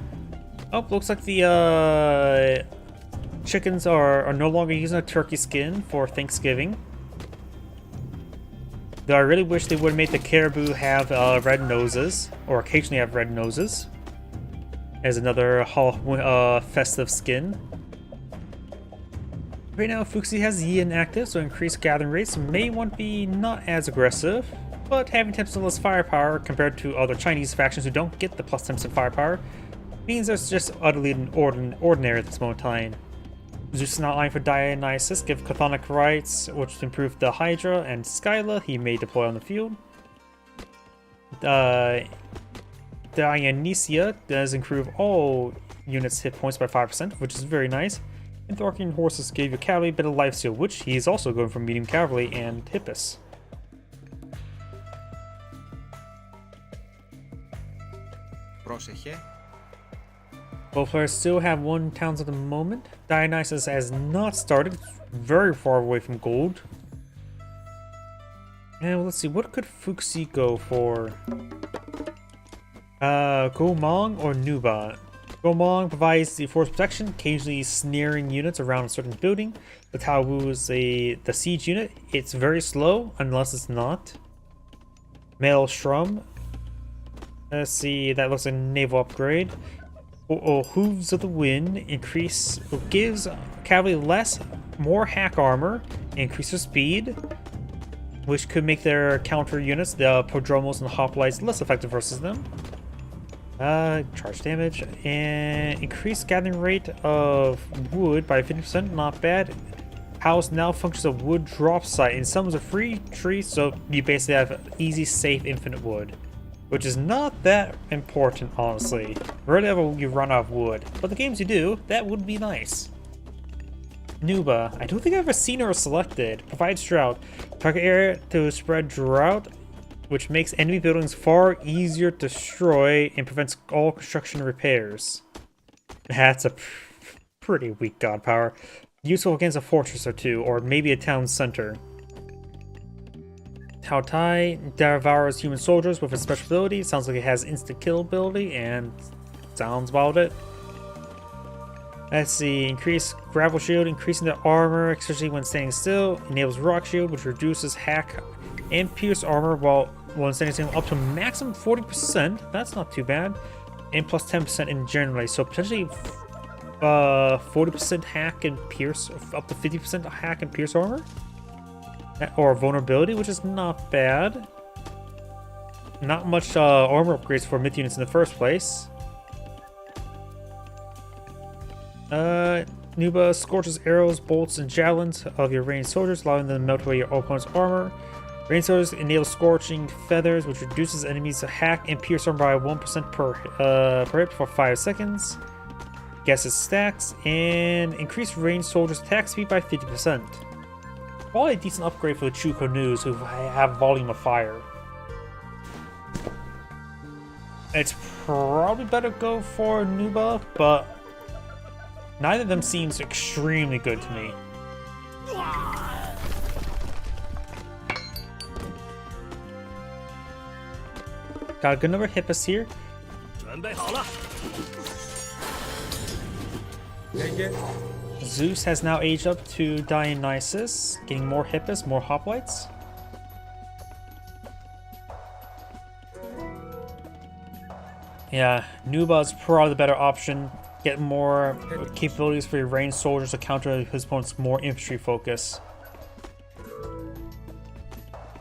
Oh, looks like the chickens are no longer using a turkey skin for Thanksgiving. Though I really wish they would have made the caribou have red noses, or occasionally have red noses, as another festive skin. Right now, Fuxi has Yin active, so increased gathering rates may want to be not as aggressive, but having 10% less firepower compared to other Chinese factions who don't get the plus 10% firepower means it's just utterly ordinary at this moment in time. Zeus is not eyeing for Dionysus, give Chthonic rights, which improve the Hydra, and Skyla he may deploy on the field. Dionysia does improve all units' hit points by 5%, which is very nice. And Thorkian horses gave you cavalry a bit of life steal, which he is also going for medium cavalry and hippus. Πρόσεχε. Both players still have 1 towns at the moment. Dionysus has not started, it's very far away from gold. And let's see, what could Fuxi go for? Gomong or Nuba? Gomong provides the force protection, occasionally snaring units around a certain building. The Taowu is the siege unit. It's very slow, unless it's not. Maelstrom. Let's see, that looks like a naval upgrade. Hooves of the Wind gives cavalry more hack armor, increases speed, which could make their counter units, the Prodromos and the Hoplites, less effective versus them. Charge damage and increased gathering rate of wood by 50%, not bad. House now functions as a wood drop site and summons a free tree, so you basically have easy, safe, infinite wood, which is not that important, honestly. Rarely ever you run out of wood, but the games you do, that would be nice. Nuba, I don't think I've ever seen her selected. Provides drought. Target area to spread drought, which makes enemy buildings far easier to destroy and prevents all construction and repairs. That's a pretty weak god power. Useful against a fortress or two, or maybe a town center. Tao Tai devours human soldiers with a special ability. Sounds like it has instant kill ability, and sounds about it. Let's see, increase gravel shield, increasing the armor, especially when standing still. Enables rock shield, which reduces hack and pierce armor while standing still up to maximum 40%. That's not too bad. And plus 10% in generally, so potentially 40% hack and pierce, up to 50% hack and pierce armor. Or vulnerability, which is not bad. Not much armor upgrades for myth units in the first place. Nuba scorches arrows, bolts, and javelins of your ranged soldiers, allowing them to melt away your opponent's armor. Ranged soldiers enable scorching feathers, which reduces enemies' hack and pierce armor by 1% per hit for 5 seconds. Guesses stacks, and increase ranged soldiers' attack speed by 50%. Probably a decent upgrade for the Chuko News, who have volume of fire. It's probably better to go for Nuba, but neither of them seems extremely good to me. Got a good number of hippos here. Zeus has now aged up to Dionysus, getting more hippos, more hoplites. Yeah, Nuba's probably the better option. Get more capabilities for your ranged soldiers to counter his opponent's more infantry focus.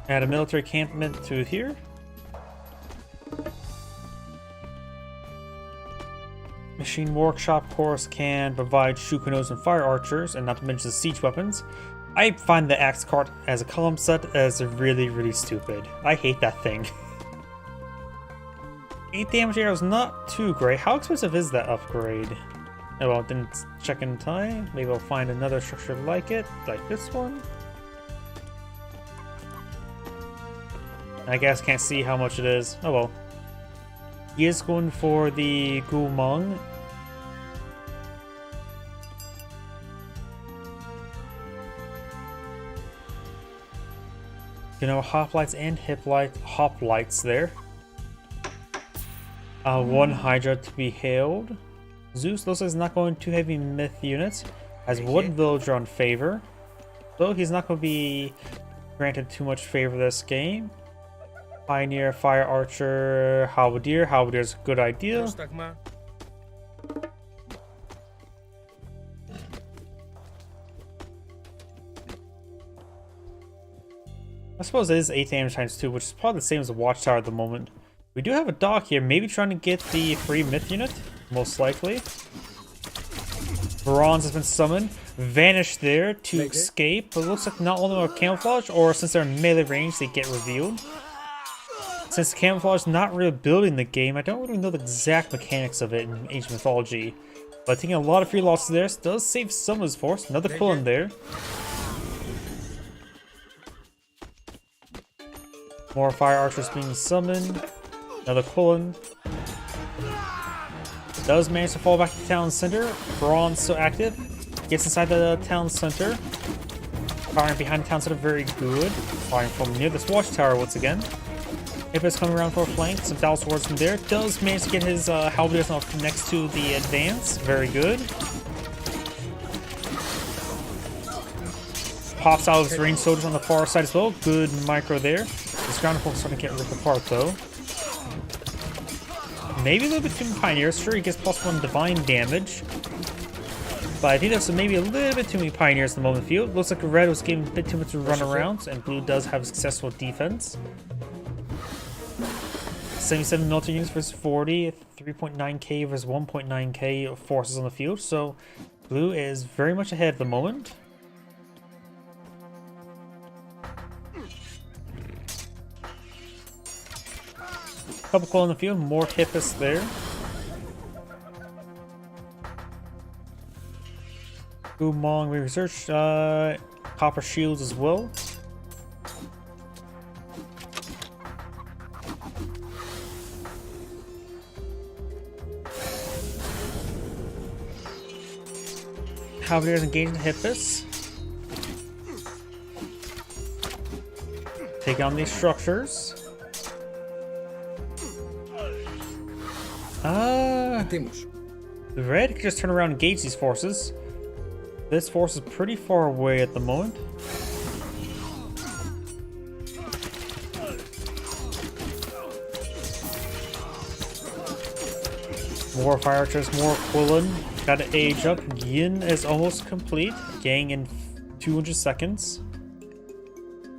Add a military encampment to here. Machine Workshop, of course, can provide Shukunos and Fire Archers, and not to mention the siege weapons. I find the Axe Cart as a column set as really, really stupid. I hate that thing. 8 damage arrows, not too great. How expensive is that upgrade? Oh well, didn't check in time. Maybe I'll find another structure like it, like this one. I guess can't see how much it is. Oh well. He is going for the Gulmong. You know, hoplites and hoplites there. 1 Hydra to be hailed. Zeus looks like he's not going too heavy myth units. Has 1 villager on favor. Though he's not going to be granted too much favor this game. Pioneer, Fire Archer, Halberdier. Halberdier's a good idea. suppose it is 8 damage times 2, which is probably the same as the watchtower at the moment. We do have a dock here, maybe trying to get the free myth unit, most likely. Bronze has been summoned, vanished there to escape, but it looks like not only are camouflage, or since they're in melee range, they get revealed. Since camouflage is not really building the game, I don't really know the exact mechanics of it in Ancient Mythology. But taking a lot of free losses there does save some of his force. Another pull in there. More fire archers being summoned. Another pull-in. Does manage to fall back to the town center. Bronze still active. Gets inside the town center. Firing behind the town center, very good. Firing from near this watchtower once again. Hippos coming around for a flank. Some Dal swords from there. Does manage to get his halberdiers next to the advance. Very good. Pops out his ranged soldiers on the far side as well. Good micro there. This ground force starting to get ripped apart though. Maybe a little bit too many pioneers. Sure, he gets +1 divine damage. But I think that's maybe a little bit too many pioneers in the moment field. Looks like red was getting a bit too much to run around, and blue does have a successful defense. 77 military units versus 40, 3.9k versus 1.9k forces on the field. So blue is very much ahead at the moment. Couple coal in the field, more hippos there. Umong research, copper shields as well. Halberdiers engaging the hippos. Take on these structures. The red can just turn around and engage these forces. This force is pretty far away at the moment. More fire archers, more Quillen. Gotta age up. Yin is almost complete. Gang in 200 seconds.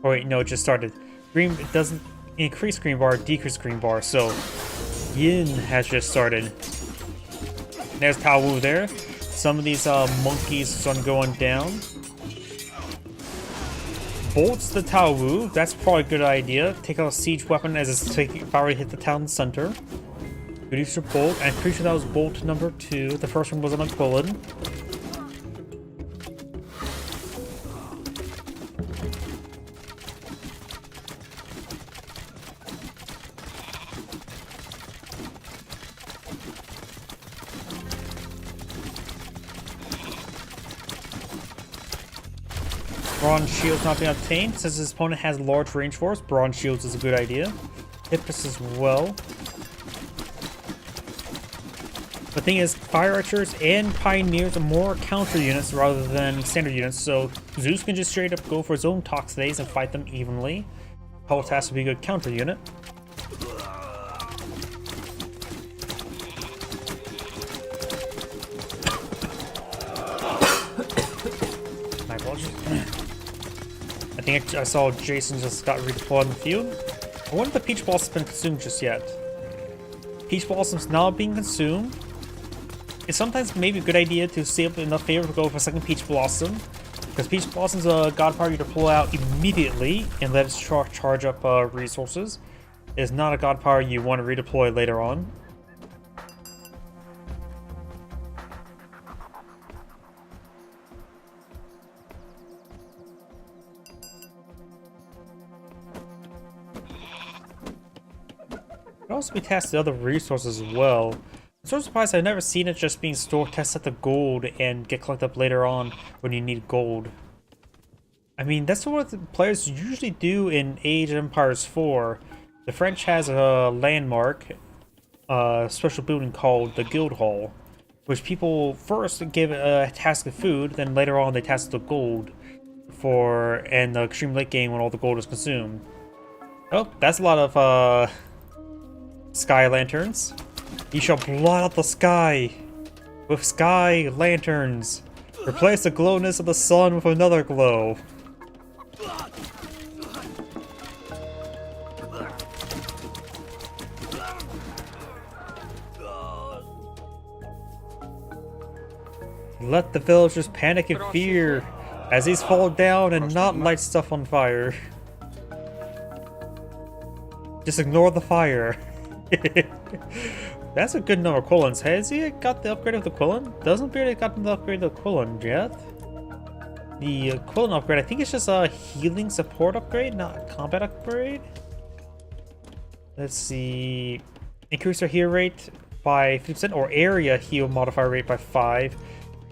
Oh wait, no, it just started. Green, it doesn't increase green bar, decrease green bar, so Yin has just started. There's Tao Wu there. Some of these monkeys are going down. Bolts the Tao Wu. That's probably a good idea. Take out a siege weapon as it's already hit the town center. Good use of bolt. I'm pretty sure that was bolt number 2. The first one was on a Quillen. Bronze shields not being obtained. Since his opponent has large range force, bronze shields is a good idea. Hippos as well. The thing is, fire archers and pioneers are more counter units rather than standard units, so Zeus can just straight up go for his own Toxdays and fight them evenly. Pelt has to be a good counter unit. My apologies. I think I saw Jason just got redeployed in the field. I wonder if the Peach Blossom's been consumed just yet. Peach Blossom's not being consumed. It's sometimes maybe a good idea to save enough favor to go for a second Peach Blossom, because Peach Blossom's a god power you deploy out immediately and let it charge up resources. It is not a god power you want to redeploy later on. It can also be tasked to other resources as well. I'm so surprised I've never seen it just being stored tested at the gold and get collected up later on when you need gold. I mean, that's what the players usually do in Age of Empires 4. The French has a landmark, a special building called the Guild Hall, which people first give a task of food, then later on they task the gold for in the extreme late game when all the gold is consumed. Oh, that's a lot of sky lanterns. You shall blot out the sky with sky lanterns. Replace the glowness of the sun with another glow. Let the villagers panic in fear as these fall down and not light stuff on fire. Just ignore the fire. That's a good number of Quillons. Has he got the upgrade of the Quillon? Doesn't appear they got the upgrade of the Quillon yet. The Quillon upgrade, I think it's just a healing support upgrade, not a combat upgrade. Let's see. Increase our heal rate by 50% or area heal modifier rate by 5.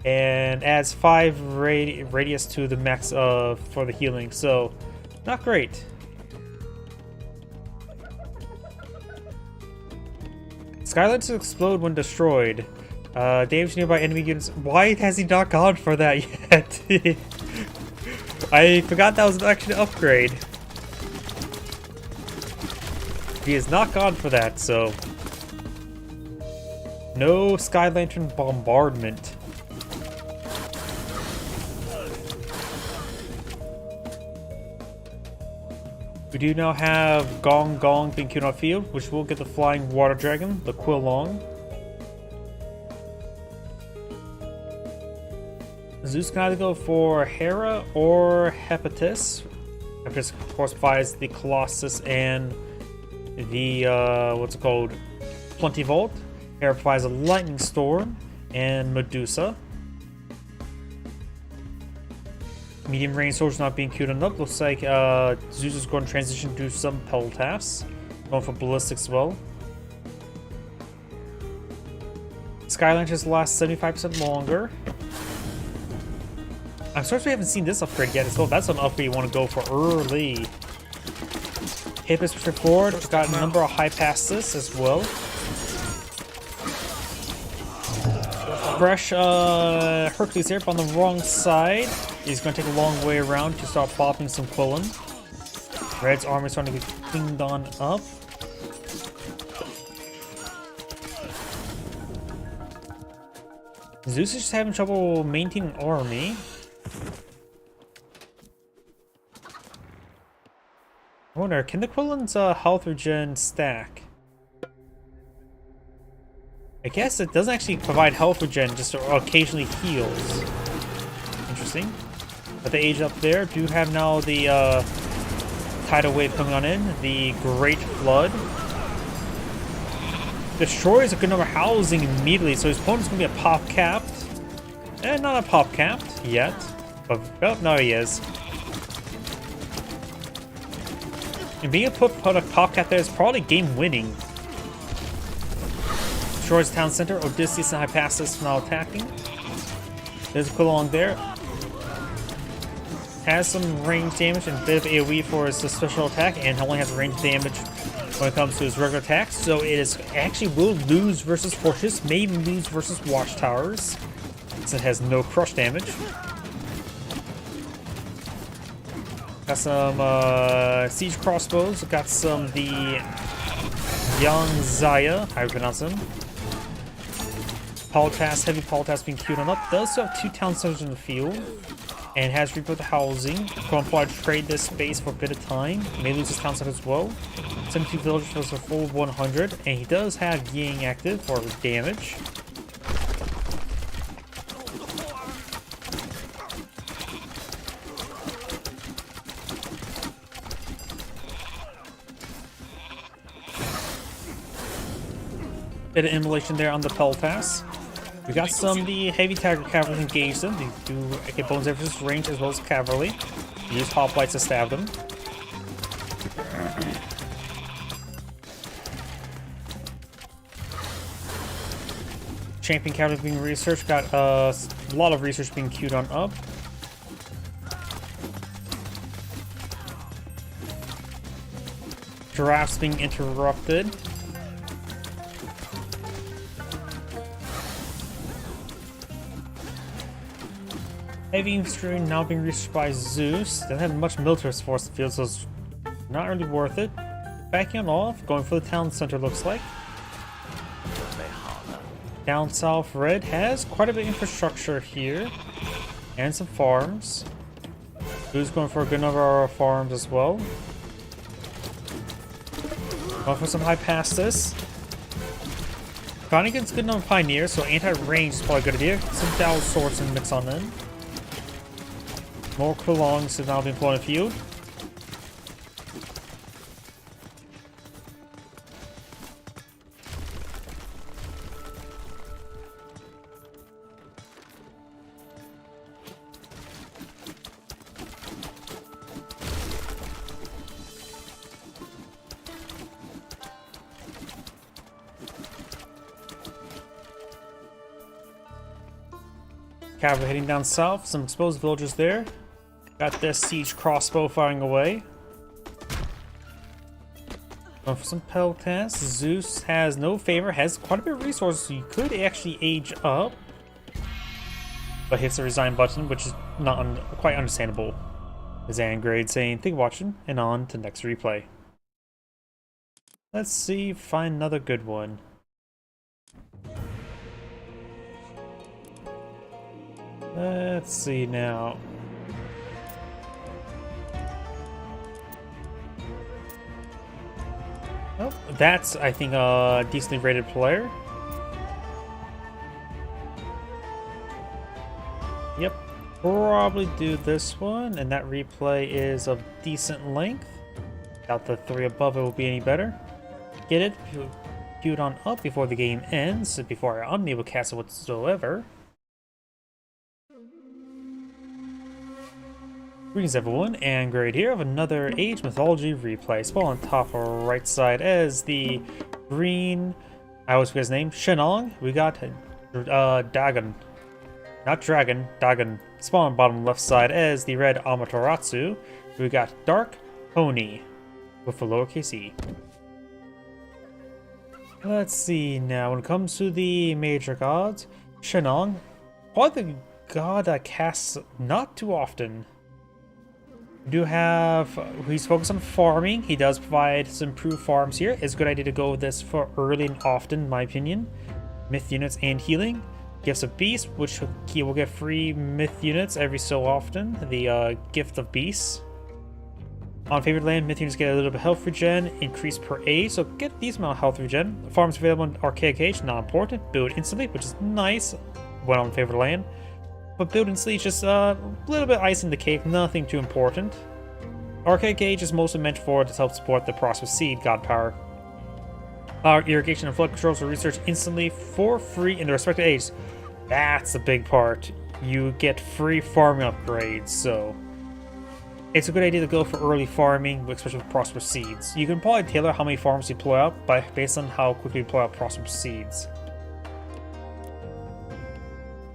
And adds 5 radius to the max for the healing. So, not great. Skylights explode when destroyed. Damage nearby enemy units. Why has he not gone for that yet? I forgot that was actually an upgrade. He has not gone for that, so... No Sky Lantern bombardment. We do now have Gong Gong being queued on field, which will get the Flying Water Dragon, the Quillong. Zeus can either go for Hera or Hepatis. Hepatis, of course, provides the Colossus and the, what's it called? Plentyvault. Hera provides a Lightning Storm and Medusa. Medium range soldiers not being queued on up. Looks like Zeus is going to transition to some Peltas. Going for ballistics as well. Sky Lanterns last 75% longer. I'm sorry we haven't seen this upgrade yet as well. That's an upgrade you want to go for early. Hippus push forward. We've got a number of high passes as well. Fresh Hercules here, but on the wrong side. He's going to take a long way around to start popping some Quillon. Red's armor is starting to get cleaned on up. Zeus is just having trouble maintaining army. I wonder, can the Quillon's health regen stack? I guess it doesn't actually provide health regen, just occasionally heals. Interesting. But the age up there do have now the tidal wave coming on in, the Great Flood. Destroys a good number of housing immediately, so his opponent's gonna be a pop capped. And not a pop capped yet. But oh, no, he is. And being able to put a pop cap there is probably game winning. Destroys town center. Odysseus and Hypasus now attacking. There's a Quillon there. Has some range damage and a bit of AoE for his special attack, and only has range damage when it comes to his regular attacks. So it is actually will lose versus Fortress, may even lose versus Watchtowers, since it has no crush damage. Got some siege crossbows. Got some the Young Zaya, how you pronounce them. Peltas, heavy Peltas being queued on up. Does still have 2 town centers in the field. And has rebuilt the housing. Going to trade this space for a bit of time. May lose his town center as well. 72 villagers for a full 100. And he does have Yang active for damage. Bit of immolation there on the Peltas. We got some of the heavy tiger cavalry engaged them. They do get bones versus range as well as cavalry. Use hoplites to stab them. Champion cavalry being researched. Got a lot of research being queued on up. Giraffes being interrupted. Heavy infantry now being reached by Zeus. Doesn't have much military force in the field, so it's not really worth it. Backing on off, going for the town center looks like. Down south, Red has quite a bit of infrastructure here. And some farms. Zeus going for a good number of farms as well. Going for some high passes. Flanagan's good on Pioneer, so anti-range is probably a good idea. Some Dow Swords and mix on in. More Kulongs have now been put on the field. Cavalry heading down south, some exposed villagers there. Got their siege crossbow firing away. Going for some peltans. Zeus has no favor, has quite a bit of resources, so you could actually age up. But hits the resign button, which is not quite understandable. Zangrade saying, "Thank you for watching," and on to next replay. Let's see, find another good one. Let's see now. Oh, that's, I think, a decently rated player. Yep, probably do this one, and that replay is of decent length. Doubt the 3 above it will be any better. Get it? Queued on up before the game ends, before I'm unable to cast it whatsoever. Greetings everyone, and Grade here of another Age Mythology replay. Spawn on top right side as the green, I always forget his name, Shenong. We got Dagon. Not Dragon, Dagon. Spawn on bottom left side as the red Amaterasu. We got Dark Pony with a lowercase e. Let's see now, when it comes to the major gods, Shenong, probably the god that casts not too often. We do have, he's focused on farming. He does provide some improved farms here. It's a good idea to go with this for early and often, in my opinion. Myth units and healing. Gifts of Beasts, which he will get free myth units every so often. The Gift of Beasts. On favored land, myth units get a little bit of health regen, increase per age, so get a decent amount of health regen. Farms available in Archaic Age, not important. Build instantly, which is nice when on favored land. But build instantly is just a little bit ice in the cake, nothing too important. Archaic Age is mostly meant for to help support the Prosperous Seed god power. Irrigation and flood controls are researched instantly for free in the respective ages. That's a big part. You get free farming upgrades, so it's a good idea to go for early farming, especially with Prosperous Seeds. You can probably tailor how many farms you deploy out based on how quickly you deploy out Prosperous Seeds.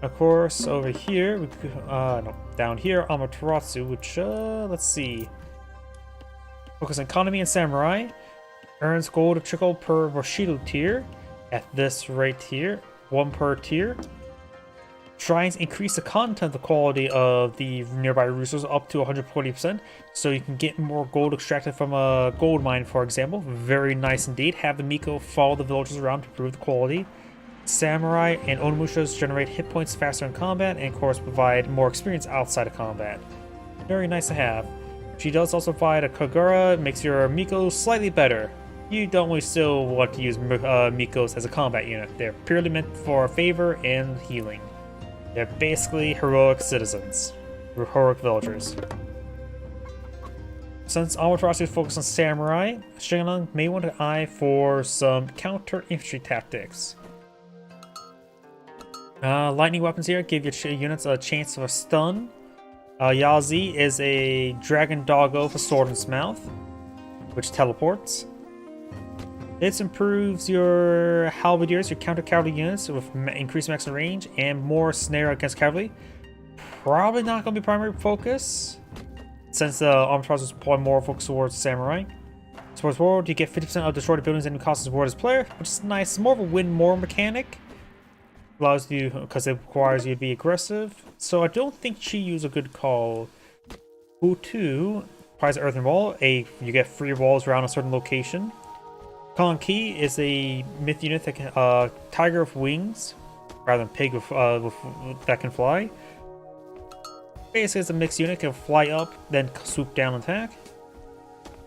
Of course, over here, no, down here, Amaterasu, which, let's see. Focus on economy and samurai. Earns gold trickle per Bushido tier. At this rate here, 1 per tier. Shrines increase the content, the quality of the nearby resources up to 140%, so you can get more gold extracted from a gold mine, for example. Very nice indeed. Have the Miko follow the villagers around to improve the quality. Samurai and Onimushas generate hit points faster in combat and of course provide more experience outside of combat. Very nice to have. She does also provide a Kagura, makes your Miko slightly better. You don't really still want to use Mikos as a combat unit. They're purely meant for favor and healing. They're basically heroic citizens. Heroic villagers. Since Amaterasu is focused on samurai, Shenong may want to eye for some counter infantry tactics. Lightning weapons here give your units a chance of a stun. Yazi is a dragon doggo for sword in its mouth, which teleports. This improves your halberdiers, your counter cavalry units with increased maximum range and more snare against cavalry. Probably not going to be primary focus, since the Amaterasu is probably more focused towards samurai. Towards world, you get 50% of destroyed buildings and costs as ward as player, which is nice. It's more of a win more mechanic. Allows you, because it requires you to be aggressive. So I don't think Chi is a good call. Hu2, prize earthen wall. You get free walls around a certain location. Konki is a myth unit that can, tiger with wings, rather than pig that can fly. Basically, it's a mixed unit, can fly up, then swoop down and attack.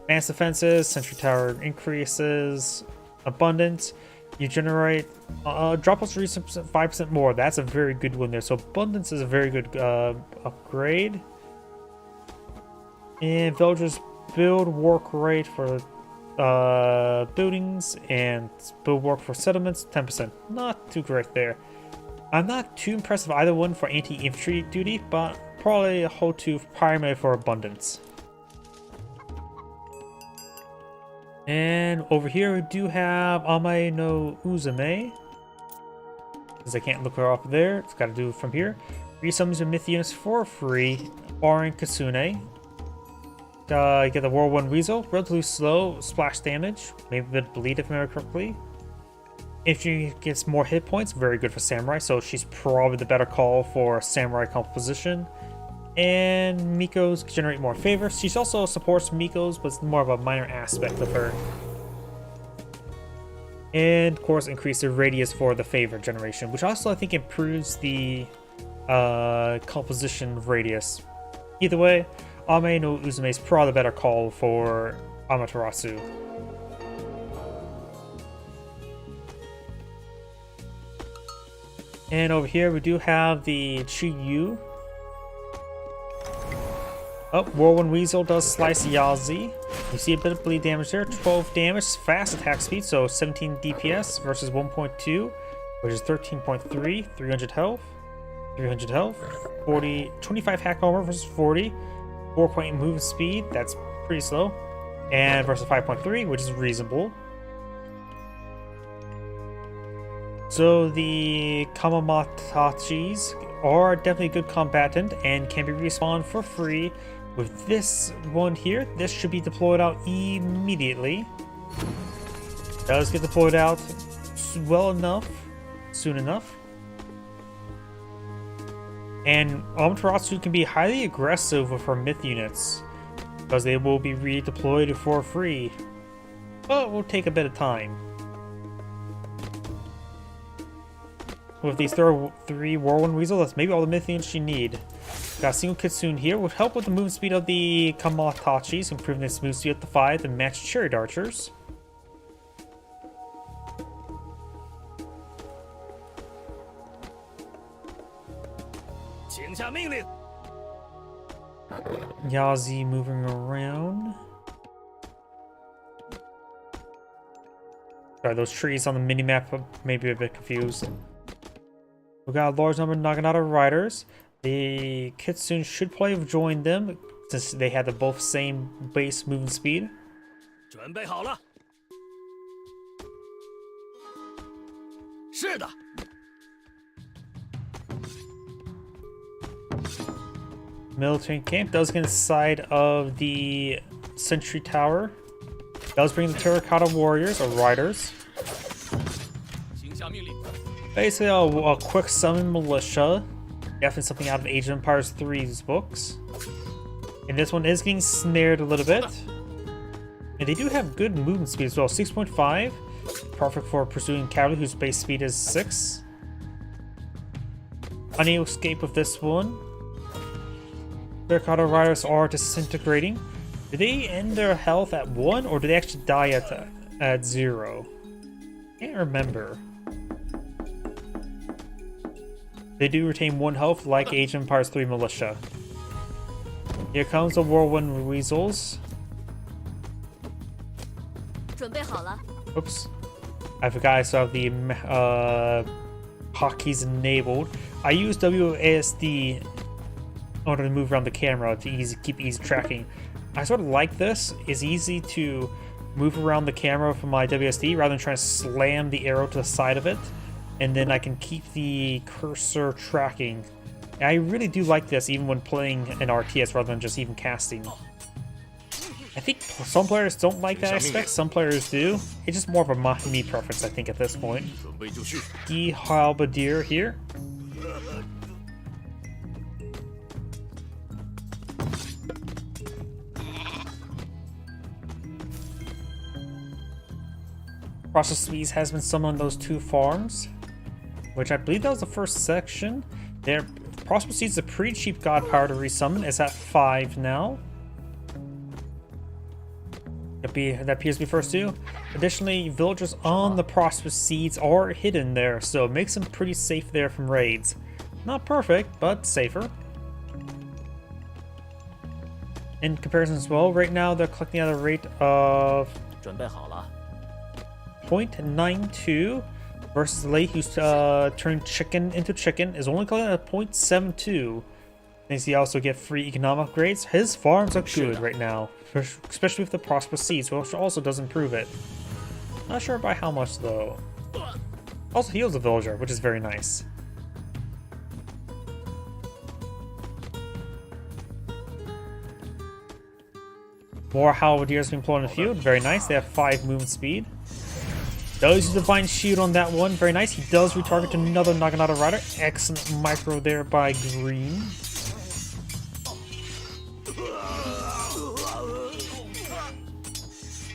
Advanced defenses, sentry tower increases, abundance. You generate drop plus 5% more. That's a very good one there. So abundance is a very good upgrade. And villagers build work rate for buildings and build work for settlements 10%. Not too great there. I'm not too impressed with either one for anti-infantry duty, but probably hold to primary for abundance. And over here we do have Ame no Uzume. Because I can't look her up there. It's got to do it from here. Resummons your myth units for free, barring Kitsune. You get the Whirlwind Weasel, relatively slow, splash damage, maybe a bit of bleed if I remember correctly. If she gets more hit points, very good for Samurai, so she's probably the better call for Samurai composition. And Miko's generate more favor. She also supports Miko's, but it's more of a minor aspect of her. And of course, increase the radius for the favor generation, which also I think improves the composition radius. Either way, Ame no Uzume is probably the better call for Amaterasu. And over here we do have the Chiyu. Oh, Whirlwind Weasel does slice Yazi. You see a bit of bleed damage there. 12 damage, fast attack speed, so 17 DPS versus 1.2, which is 13.3, 300 health, 40, 25 hack armor versus 40, 4-point movement speed, that's pretty slow, and versus 5.3, which is reasonable. So the Kamamatachis are definitely a good combatant and can be respawned for free. With this one here, this should be deployed out immediately. Does get deployed out well enough, soon enough. And Amaterasu can be highly aggressive with her myth units, because they will be redeployed for free. But it will take a bit of time. With these three Whirlwind Weasel, that's maybe all the myth units you need. Got a single Kitsune here, would help with the movement speed of the Kamatachis, improving its movement speed up to 5 to match Chariot Archers. Yazi moving around. Sorry, those trees on the minimap may be a bit confused. We got a large number of Naginata riders. The Kitsune should probably have joined them since they had the both same base movement speed. Military camp does get inside of the sentry tower. Does bring the terracotta warriors or riders. Basically a quick summon militia. Definitely something out of Age of Empires 3's books. And this one is getting snared a little bit. And they do have good movement speed as well. 6.5. Perfect for pursuing cavalry whose base speed is 6. Unable to escape with this one. Terracotta riders are disintegrating. Do they end their health at 1 or do they actually die at 0? Can't remember. They do retain 1 health like Age of Empires 3 Militia. Here comes the Whirlwind Weasels. Oops. I forgot I still have the hotkeys enabled. I use WASD in order to move around the camera to keep easy tracking. I sort of like this. It's easy to move around the camera from my WSD rather than trying to slam the arrow to the side of it. And then I can keep the cursor tracking. I really do like this even when playing an RTS rather than just even casting. I think some players don't like that aspect, some players do. It's just more of a me preference, I think, at this point. The Halberdier here. Process Squeeze has been summoned on those 2 farms, which I believe that was the first section. There, Prosper Seed's a pretty cheap god power to resummon. It's at 5 now. The That appears to be first two. Additionally, villagers on the prosperous seeds are hidden there, so it makes them pretty safe there from raids. Not perfect, but safer. In comparison as well, right now they're collecting at a rate of 准备好了。 0.92 versus Lei, who's turned chicken into chicken, is only collecting at 0.72. Thinks he also get free economic upgrades. His farms are good right now, especially with the prosperous seeds, which also does improve it. Not sure by how much though. Also heals the villager, which is very nice. More halberdiers being employed in the field, very nice. They have 5 movement speed. Does use Divine Shield on that one, very nice. He does retarget another Naginata Rider. Excellent micro there by Green.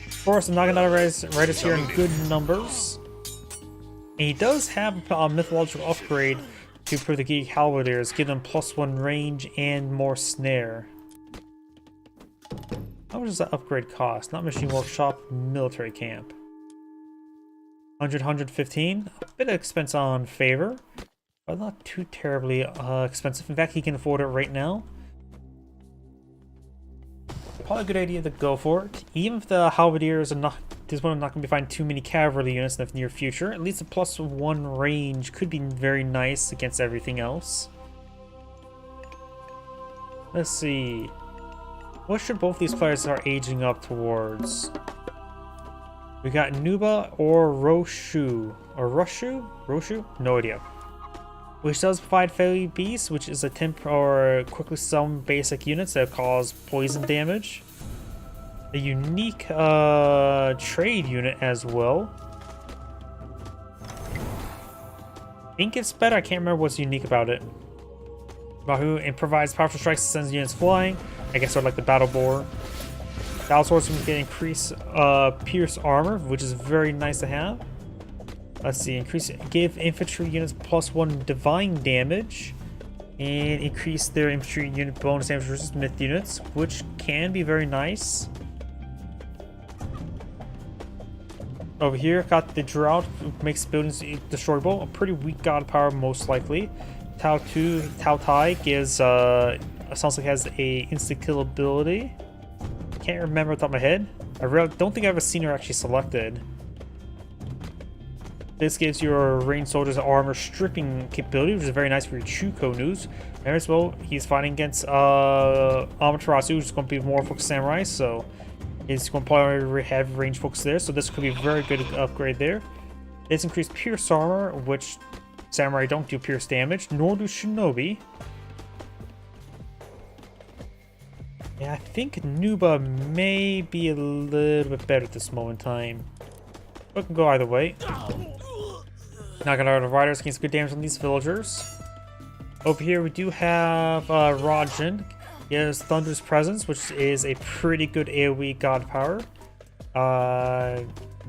Of course, the Naginata Riders here in good numbers. And he does have a mythological upgrade to improve the Geek Halberdiers, give them +1 range and more snare. How much does that upgrade cost? Not Machine Workshop, Military Camp. 100, 115. A bit of expense on Favor, but not too terribly expensive. In fact, he can afford it right now. Probably a good idea to go for it. Even if the Halberdiers are not, this one I'm not going to be finding too many cavalry units in the near future. At least a +1 range could be very nice against everything else. Let's see. What should both these players start aging up towards? We got Nuba or Roshu. Or Roshu? Roshu? No idea. Which does provide Fairy Beast, which is a temp or quickly summon basic units that cause poison damage. A unique trade unit as well. I think it's better. I can't remember what's unique about it. Bahu, and provides powerful strikes that sends units flying. I guess sort of like the Battle Boar. Battle Swords can increase Pierce Armor, which is very nice to have. Let's see, give infantry units +1 divine damage, and increase their infantry unit bonus damage versus myth units, which can be very nice. Over here, got the Drought, makes buildings destroyable. A pretty weak god power, most likely. Tao Tai gives, sounds like has a instant kill ability. Can't remember off the top of my head. I don't think I've ever seen her actually selected. This gives your ranged soldiers armor stripping capability, which is very nice for your Chuko news. And as well, he's fighting against Amaterasu, which is going to be more focused samurai, so he's going to probably have range focus there. So this could be a very good upgrade there. It's increased pierce armor, which samurai don't do pierce damage, nor do shinobi. Yeah, I think Nuba may be a little bit better at this moment in time. But it can go either way. Naginata Riders gain some good damage on these villagers. Over here we do have Rajan. He has Thunder's Presence, which is a pretty good AoE god power.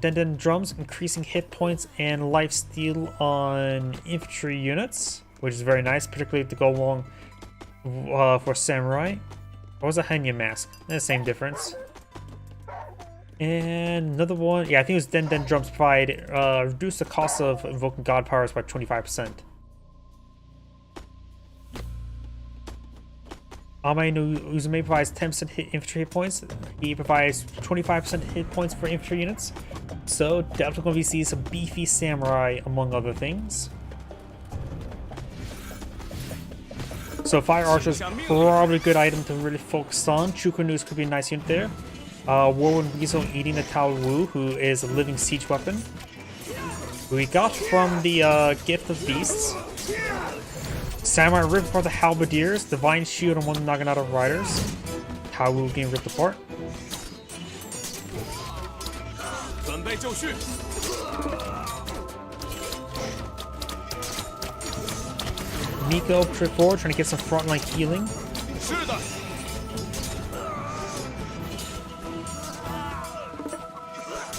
Den Drums, increasing hit points and lifesteal on infantry units, which is very nice, particularly to go along for samurai. What was a Henya Mask? The same difference. And another one, yeah, I think it was Den Drums provide reduce the cost of invoking god powers by 25%. Amai no Uzume provides 10% hit infantry hit points. He provides 25% hit points for infantry units. So definitely going to be seeing some beefy samurai among other things. So Fire Archer is probably a good item to really focus on. Chuko News could be a nice unit there. Whirlwind Weasel eating the Tao Wu, who is a living siege weapon. We got from the Gift of Beasts. Samurai ripped apart the Halberdiers. Divine Shield on one of the Naginata Riders. Tao Wu getting ripped apart. Miko trip forward, trying to get some frontline healing.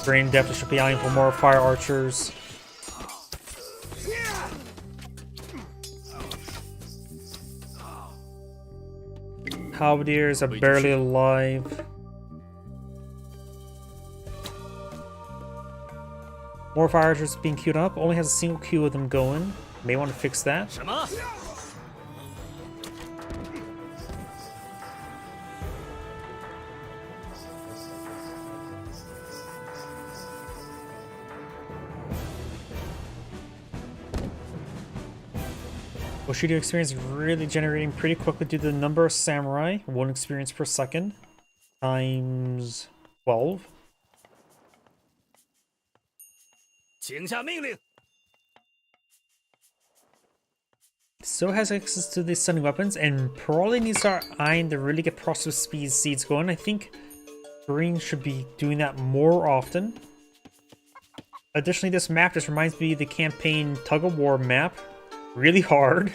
Brain Depth should be eyeing for more fire archers. Halberdiers are barely alive. More fire archers being queued up. Only has a single queue of them going. May want to fix that. 什么？ Bushido experience really generating pretty quickly due to the number of samurai. 1 experience per second. Times 12. 请下命令。 Still has access to these stunning weapons and probably needs to start eyeing to really get process speed seeds going. I think green should be doing that more often. Additionally, this map just reminds me of the campaign tug of war map. Really hard.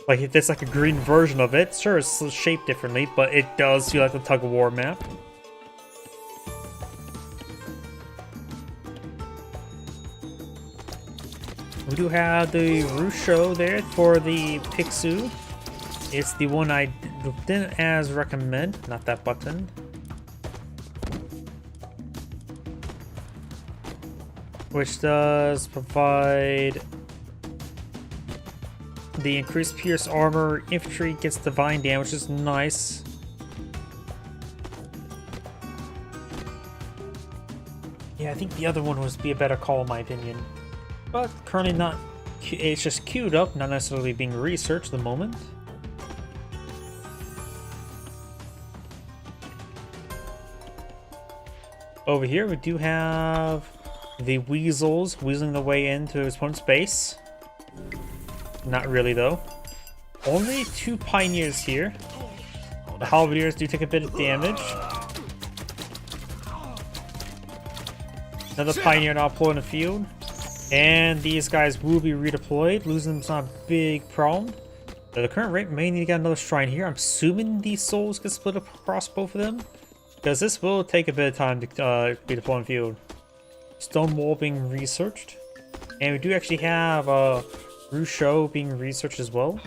Like if there's like a green version of it. Sure, it's shaped differently, but it does feel like the tug of war map. We do have the Rusho there for the Pixu. It's the one I didn't as recommend, not that button. Which does provide the increased pierce armor. Infantry gets divine damage, which is nice. Yeah, I think the other one would be a better call in my opinion. But currently not, it's just queued up, not necessarily being researched at the moment. Over here we do have the weasels weaseling their way into his opponent's base. Not really though. Only 2 pioneers here. The halberdiers do take a bit of damage. Another pioneer now deployed in the field. And these guys will be redeployed. Losing them is not a big problem. The current rate may need to get another shrine here. I'm assuming these souls get split up across both of them, because this will take a bit of time to be deployed in the field. Stone wall being researched. And we do actually have Rusho being researched as well.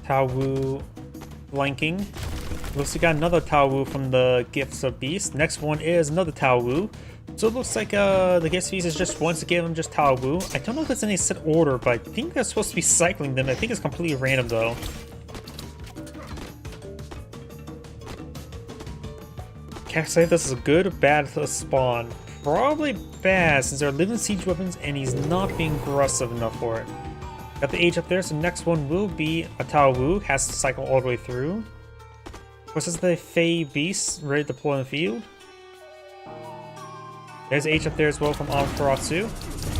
Tao Wu flanking. Looks like we got another Tao Wu from the Gifts of Beast. Next one is another Tao Wu. So it looks like the Gifts of Beast is just once to give them just Tao Wu. I don't know if it's in any set order, but I think they're supposed to be cycling them. I think it's completely random though. Can't say if this is a good or bad spawn. Probably bad since they're living siege weapons and he's not being aggressive enough for it. Got the age up there, so next one will be a Tao Wu. Has to cycle all the way through. Of course, this is the Fey Beast ready to deploy in the field. There's H up there as well from Amaterasu.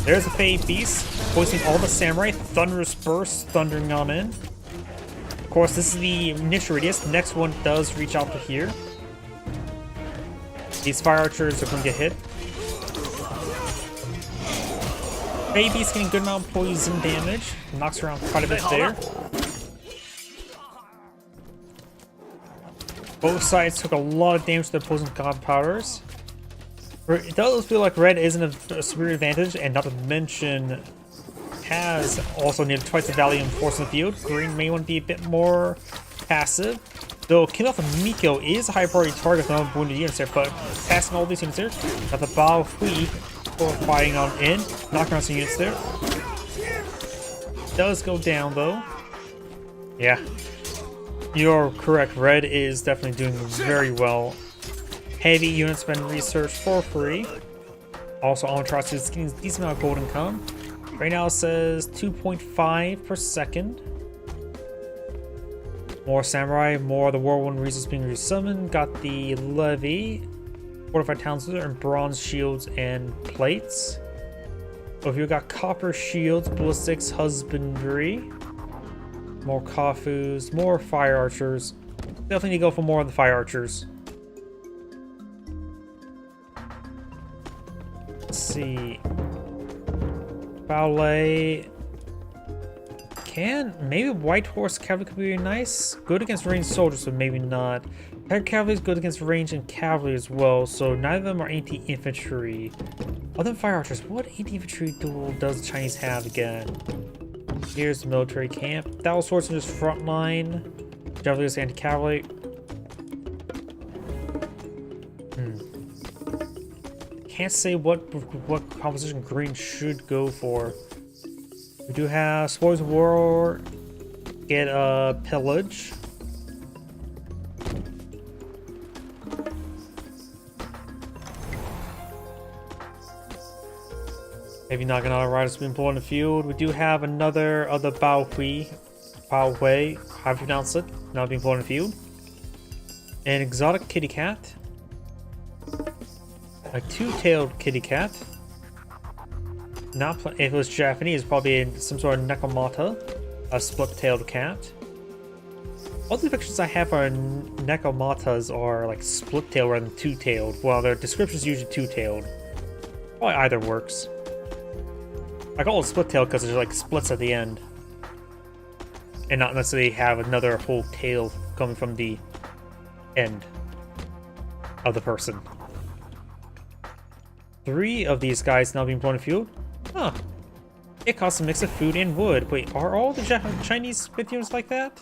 There's the Fey Beast, voicing all the samurai. Thunderous Burst thundering on in. Of course, this is the initial radius. The next one does reach out to here. These fire archers are going to get hit. Fey Beast getting a good amount of poison damage. Knocks around quite a bit there. Both sides took a lot of damage to the opposing god powders. It does feel like red isn't a severe advantage, and not to mention has also nearly twice the value of force in the field. Green may want to be a bit more passive. Though killing off a Miko is a high priority target for the wounded units there, but passing all these units there. Got the Bao Hui fighting on in, knocking around some units there. Does go down though. Yeah. You're correct, red is definitely doing very well. Heavy units been researched for free. Also, Amaterasu is getting a decent amount of gold income. Right now it says 2.5 per second. More samurai, more of the whirlwind reasons being resummoned. Got the levy, fortified towns and bronze shields and plates. Over here we got copper shields, ballistics, husbandry. More Kafus, more fire archers. Definitely need to go for more of the fire archers. Let's see. Ballet. Maybe White Horse Cavalry could be nice. Good against ranged soldiers, but maybe not. Heavy cavalry is good against range and cavalry as well, so neither of them are anti-infantry. Other than fire archers, what anti-infantry duel does the Chinese have again? Here's the military camp. Battle swords in just front line. Javelin is anti-cavalry. Can't say what composition green should go for. We do have spoils of war. Get pillage. Maybe not gonna riders being pulled in the field. We do have another Bao Hui, how you pronounce it, now being pulled in the field. An exotic kitty cat. A two-tailed kitty cat. Not if it was Japanese, probably some sort of Nekomata, a split-tailed cat. All the depictions I have for Nekomatas are like split-tailed rather than two-tailed, while their descriptions usually two-tailed. Probably either works. I call it split-tailed because there's like splits at the end, and not necessarily have another whole tail coming from the end of the person. 3 of these guys now being blown in field. Huh. It costs a mix of food and wood. Wait, are all the Chinese myth units like that?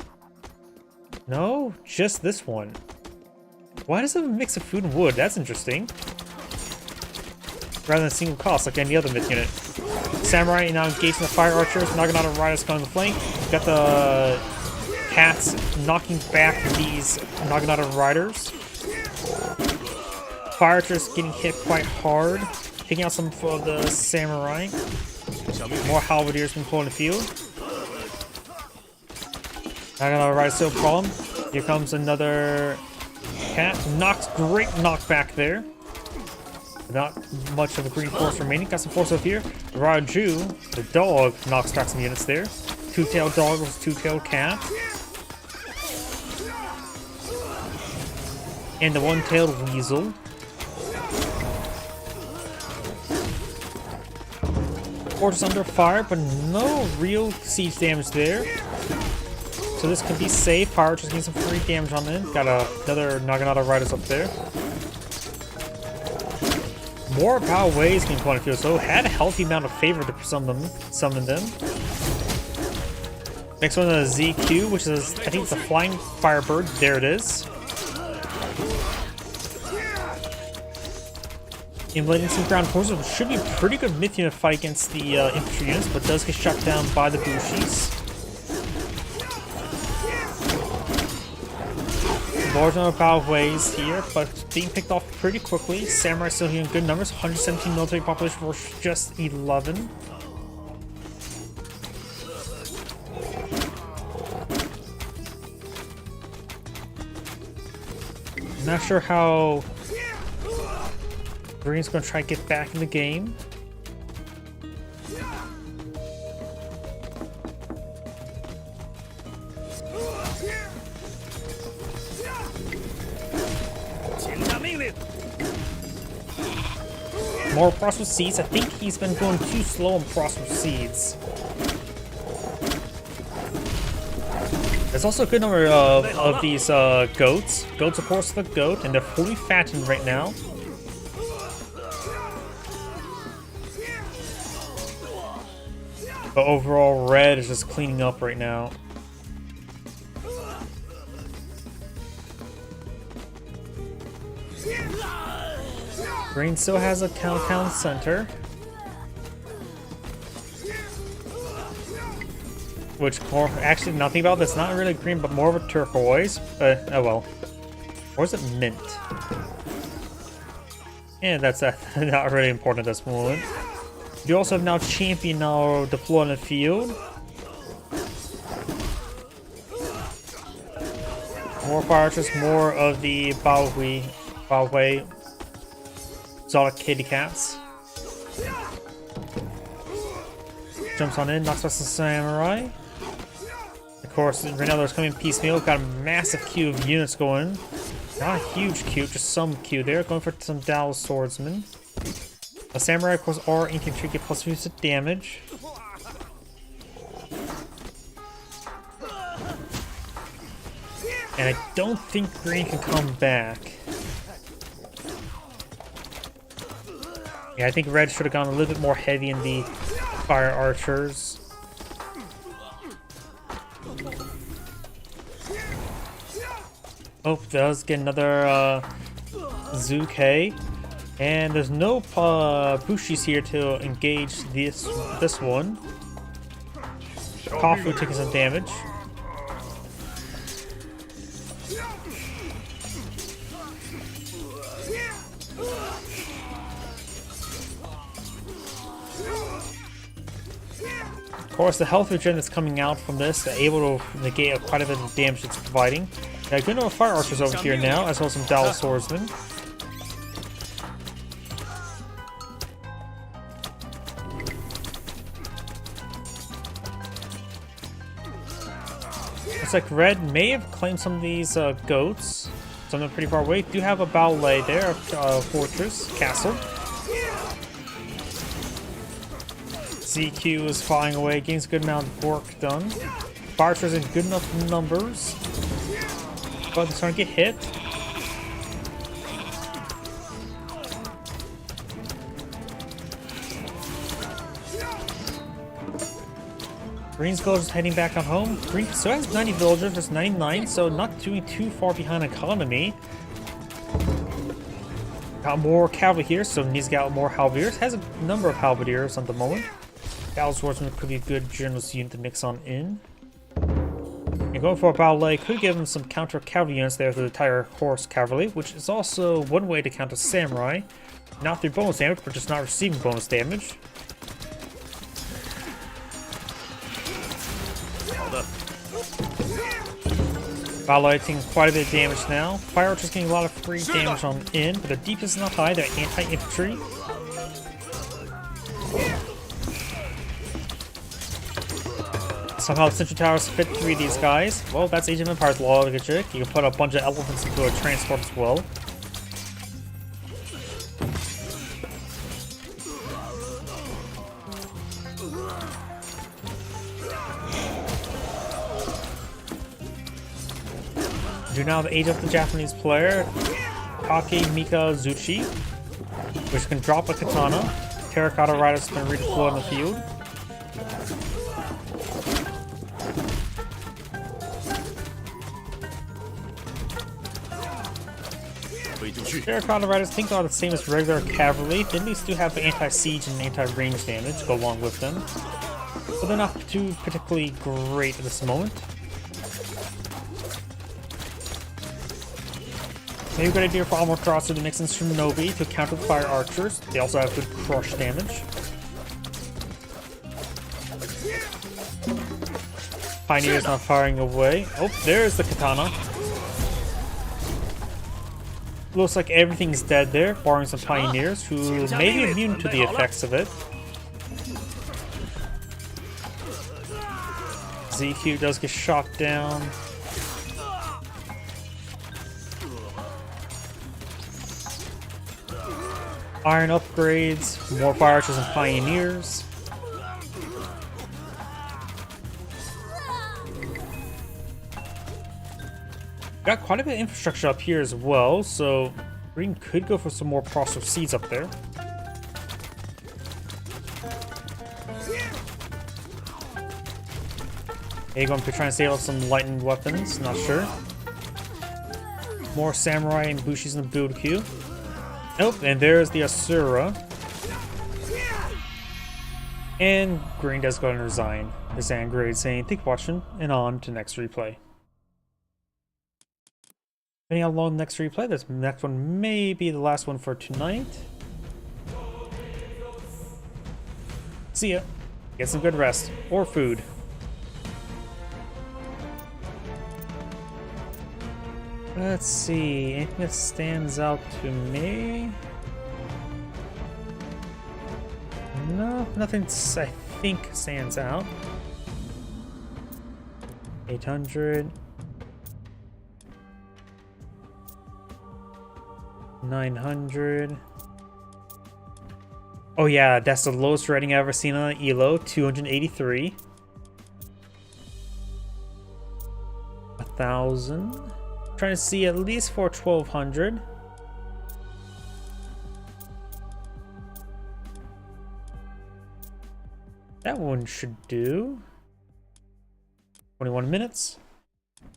No, just this one. Why does it have a mix of food and wood? That's interesting. Rather than a single cost like any other myth unit. Samurai now engaged in the fire archers. Naginata riders coming to flank. Got the cats knocking back these Naginata riders. Fire archers getting hit quite hard. Taking out some of the samurai. More halberdiers being pulled in the field. Naginata riders still a problem. Here comes another cat. Great knockback there. Not much of a green force remaining. Got some force up here. Raju, the dog, knocks back some units there. Two-tailed dog versus two-tailed cat. And the one-tailed weasel. Fortress under fire, but no real siege damage there. So this could be safe. Fire just getting some free damage on it. Got another Naginata riders up there. More Bao Wei's being put on the field, so had a healthy amount of favor to summon them. Next one is ZQ, which is, I think it's a flying firebird. There it is. Emulating some ground forces, which should be a pretty good myth unit fight against the infantry units, but does get shut down by the Bushis. Large number of Bao Wei's here, but being picked off pretty quickly. Samurai still here in good numbers. 117 military population versus just 11. Not sure how Green's going to try to get back in the game. More prosperous seeds. I think he's been going too slow on prosperous seeds. There's also a good number of these goats. Goats, of course, the goat, and they're fully fattened right now. But overall, red is just cleaning up right now. Green still has a town center, which actually nothing about that's not really green, but more of a turquoise. Oh well, or is it mint? And that's not really important at this moment. You also have now champion now deployed in the field. More fire archers, more of the Bao Wei. Exotic kitty cats. Jumps on in, knocks back some samurai. Of course, right now there's coming piecemeal. Got a massive queue of units going. Not a huge queue, just some queue there. Going for some Dao swordsmen. The samurai, of course, are infantry, get plus 2 damage. And I don't think green can come back. Yeah, I think red should have gone a little bit more heavy in the fire archers. Oh, does get another Zuke. And there's no Bushis here to engage this one. Kafu taking some damage. Of course, the health regen that's coming out from this is able to negate quite a bit of damage it's providing. Got a good number of fire archers over here now, as well as some Dao swordsmen. Looks like red may have claimed some of these goats. Some of them pretty far away. Do have a ballet there, a fortress, castle. ZQ is flying away, gains a good amount of work done. Fire archers in good enough numbers. But they're starting to get hit. Green's villagers heading back on home. Green still has 90 villagers, there's 99, so not doing too far behind economy. Got more cavalry here, so needs to get out more halberdiers. Has a number of halberdiers at the moment. Battle swordsman could be a good generalist unit to mix on in. And going for a ballet could give him some counter cavalry units there through the entire horse cavalry, which is also one way to counter samurai. Not through bonus damage, but just not receiving bonus damage. Ballet taking quite a bit of damage now. Fire archers getting a lot of free damage on in, but their DPS is not high, they're anti-infantry. Somehow the Central Towers fit 3 of these guys. Well, that's Age of Empires logic. You can put a bunch of elephants into a transport as well. Do now the Age of the Japanese player, Kake Mika Zuchi, which can drop a katana. Terracotta Riders can redeploy on the field. Terracotta Riders think are the same as regular cavalry. They at least do have anti-siege and anti-range damage go along with them. But they're not too particularly great at this moment. Maybe a good idea for Armored Crosser to mix in Shinobi to counter the fire archers. They also have good crush damage. Pioneer's not firing away. Oh, there's the katana. Looks like everything's dead there, barring some pioneers who may be immune to the effects of it. ZQ does get shot down. Iron upgrades, more fire archers and pioneers. Got quite a bit of infrastructure up here as well, so green could go for some more prosper seeds up there. Aegon could try and save out some lightning weapons, not sure. More samurai and bushis in the build queue. Nope, and there's the Asura. And green does go ahead and resign. This grade saying, "Thank you for watching," and on to next replay. Depending on how long the next replay, this next one may be the last one for tonight. See ya. Get some good rest or food. Let's see, anything that stands out to me? No, nothing I think stands out. 800. 900. Oh yeah, that's the lowest rating I've ever seen on an ELO, 283. 1,000. Trying to see at least for 1200. That one should do. 21 minutes.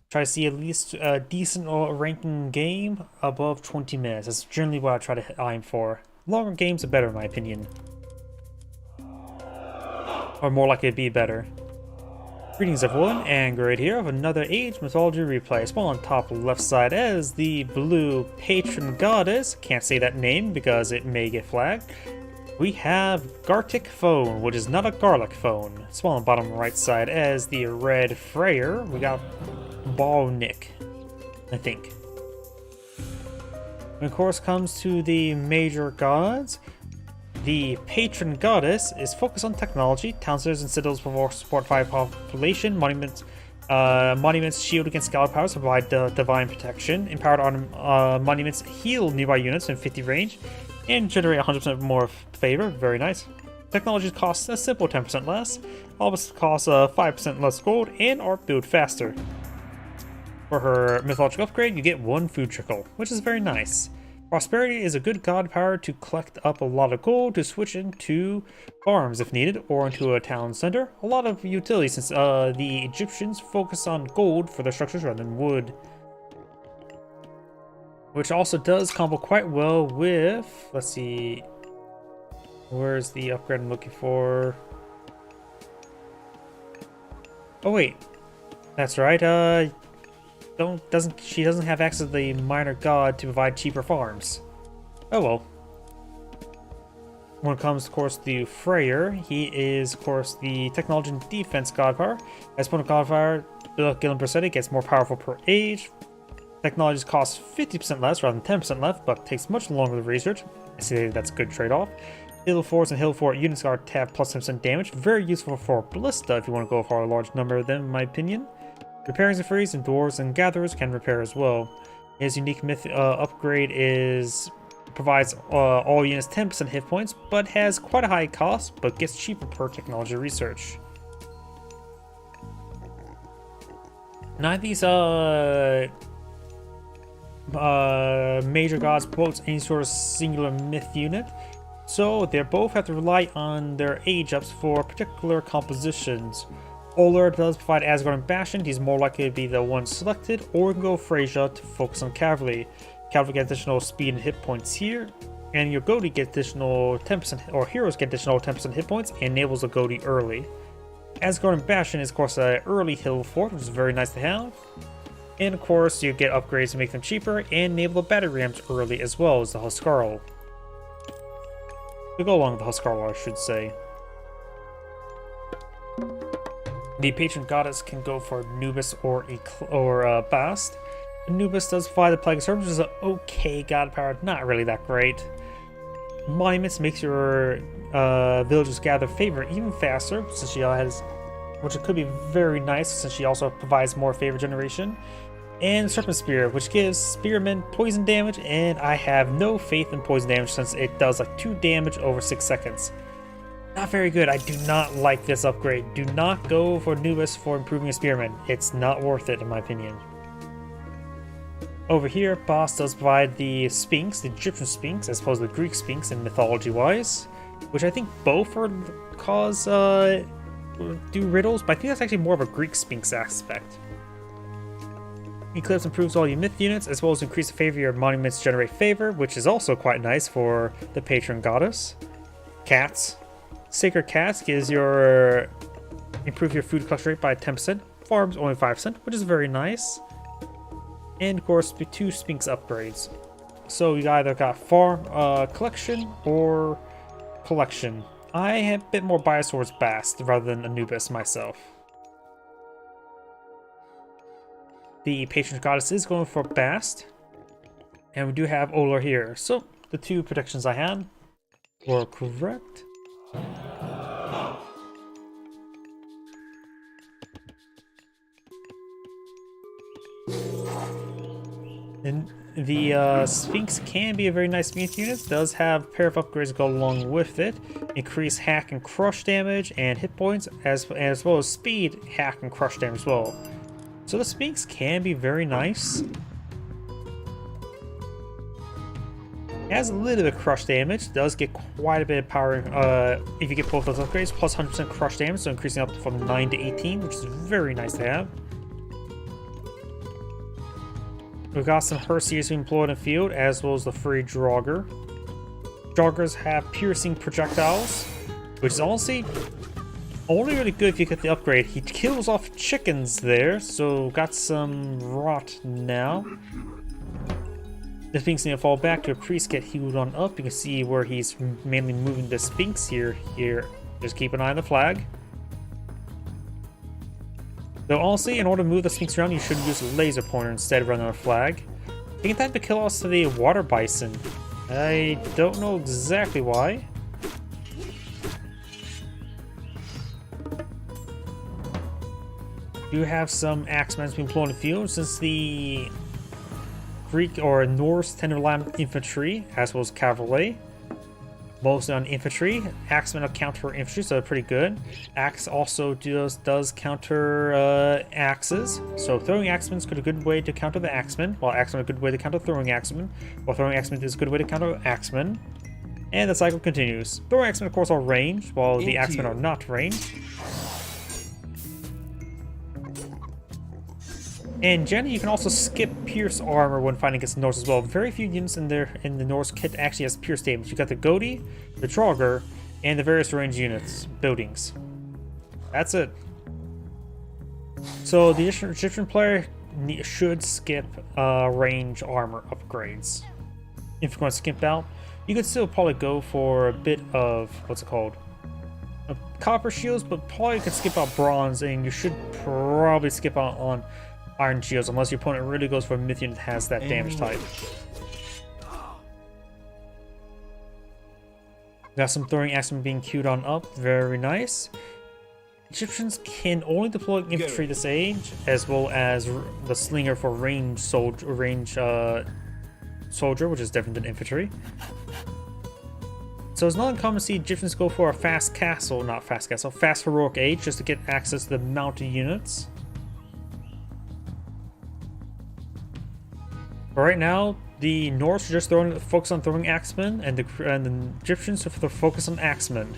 Try to see at least a decent ranking game above 20 minutes. That's generally what I try to aim for. Longer games are better in my opinion. Or more likely to be better. Greetings everyone, and great here of another Age Mythology replay. Small on top left side as the blue patron goddess. Can't say that name because it may get flagged. We have Gartic Phone, which is not a garlic phone. Small on bottom right side as the red Freyr. We got Balnick, I think. When of course comes to the major gods, the patron goddess is focused on technology. Town centers and citadels support 5 population. Monuments shield against scout powers, provide divine protection. Empowered monuments heal nearby units in 50 range and generate 100% more favor. Very nice. Technology costs a simple 10% less. All of us cost 5% less gold and are built faster. For her mythological upgrade, you get 1 food trickle, which is very nice. Prosperity is a good god power to collect up a lot of gold to switch into farms if needed, or into a town center. A lot of utility since the Egyptians focus on gold for their structures rather than wood. Which also does combo quite well with, let's see, where's the upgrade I'm looking for? Oh wait, that's right, she doesn't have access to the minor god to provide cheaper farms. Oh well. When it comes, of course, to Freyr, he is, of course, the technology and defense god power. As opponent god power, Gillen Persetti gets more powerful per age. Technologies cost 50% less rather than 10% less, but takes much longer to research. I see that's a good trade-off. Hill Force and Hill Fort units are have plus 10% damage. Very useful for Ballista if you want to go for a large number of them, in my opinion. Repairing the freeze and dwarves and gatherers can repair as well. His unique myth upgrade provides all units 10% hit points, but has quite a high cost, but gets cheaper per technology research. Neither of these major gods promotes any sort of singular myth unit, so they both have to rely on their age ups for particular compositions. Oler does provide Asgard and Bastion. He's more likely to be the one selected, or we can go Freyja to focus on cavalry. Cavalry get additional speed and hit points here, and your Goaty get additional 10%, or heroes get additional 10% hit points, and enables a Goaty early. Asgard and Bastion is of course an early hill fort, which is very nice to have. And of course you get upgrades to make them cheaper, and enable the battery ramps early as well as the Huskarl. We go along with the Huskarl, I should say. The patron goddess can go for Anubis or Bast. Anubis does fly the Plague of Serpents, which is an okay god power, not really that great. Monuments makes your villagers gather favor even faster, since she has, which could be very nice since she also provides more favor generation. And Serpent Spear, which gives spearmen poison damage, and I have no faith in poison damage since it does like 2 damage over 6 seconds. Not very good. I do not like this upgrade. Do not go for Anubis for improving a spearman. It's not worth it in my opinion. Over here, Boss does provide the Sphinx, the Egyptian Sphinx, as opposed to the Greek Sphinx in mythology-wise, which I think both are do riddles, but I think that's actually more of a Greek Sphinx aspect. Eclipse improves all your myth units, as well as increase the favor your monuments generate favor, which is also quite nice for the patron goddess. Cats. Sacred Cats gives improve your food collection rate by 10%. Farms only 5%, which is very nice. And of course, 2 Sphinx upgrades. So you either got farm collection or collection. I have a bit more bias towards Bast rather than Anubis myself. The patron goddess is going for Bast, and we do have Oler here. So the 2 predictions I had were correct. And the Sphinx can be a very nice myth unit. Does have a pair of upgrades go along with it. Increase hack and crush damage and hit points, as well as speed, hack, and crush damage as well. So the Sphinx can be very nice. Has a little bit of crush damage. Does get quite a bit of power if you get both those upgrades. Plus 100% crush damage, so increasing up from 9 to 18, which is very nice to have. We've got some Hersiers who employed in the field, as well as the free Draugr. Draugrs have piercing projectiles, which is honestly only really good if you get the upgrade. He kills off chickens there, so got some rot now. The Sphinx need to fall back to a priest, get healed on up. You can see where he's mainly moving the Sphinx here. Just keep an eye on the flag. Though honestly, in order to move the Sphinx around, you should use a laser pointer instead of running on a flag. Taking time to kill also the water bison. I don't know exactly why. Do have some axemen being employed in the field since the Greek or Norse tend to rely on infantry as well as cavalry. Mostly on infantry. Axemen counter infantry, so they're pretty good. Axe also does counter axes. So throwing axemen is a good way to counter the axemen, while axemen are a good way to counter throwing axemen, while throwing axemen is a good way to counter axemen. And the cycle continues. Throwing axemen, of course, are ranged, while the axemen are not ranged. And generally, you can also skip Pierce armor when fighting against the Norse as well. Very few units in the Norse kit actually has Pierce damage. You got the Goatee, the Draugr, and the various range units, buildings. That's it. So the Egyptian player should skip range armor upgrades. If you're going to skip out, you could still probably go for a bit of what's it called? Copper shields, but probably could skip out bronze, and you should probably skip out on iron shields unless your opponent really goes for a myth unit that has that damage type. Got some throwing axemen being queued on up, very nice. Egyptians can only deploy infantry this age, as well as the slinger for range soldier, which is different than infantry. So it's not uncommon to see Egyptians go for a fast heroic age just to get access to the mounted units. But right now, the Norse are just focus on throwing axemen, and the Egyptians are focus on axemen.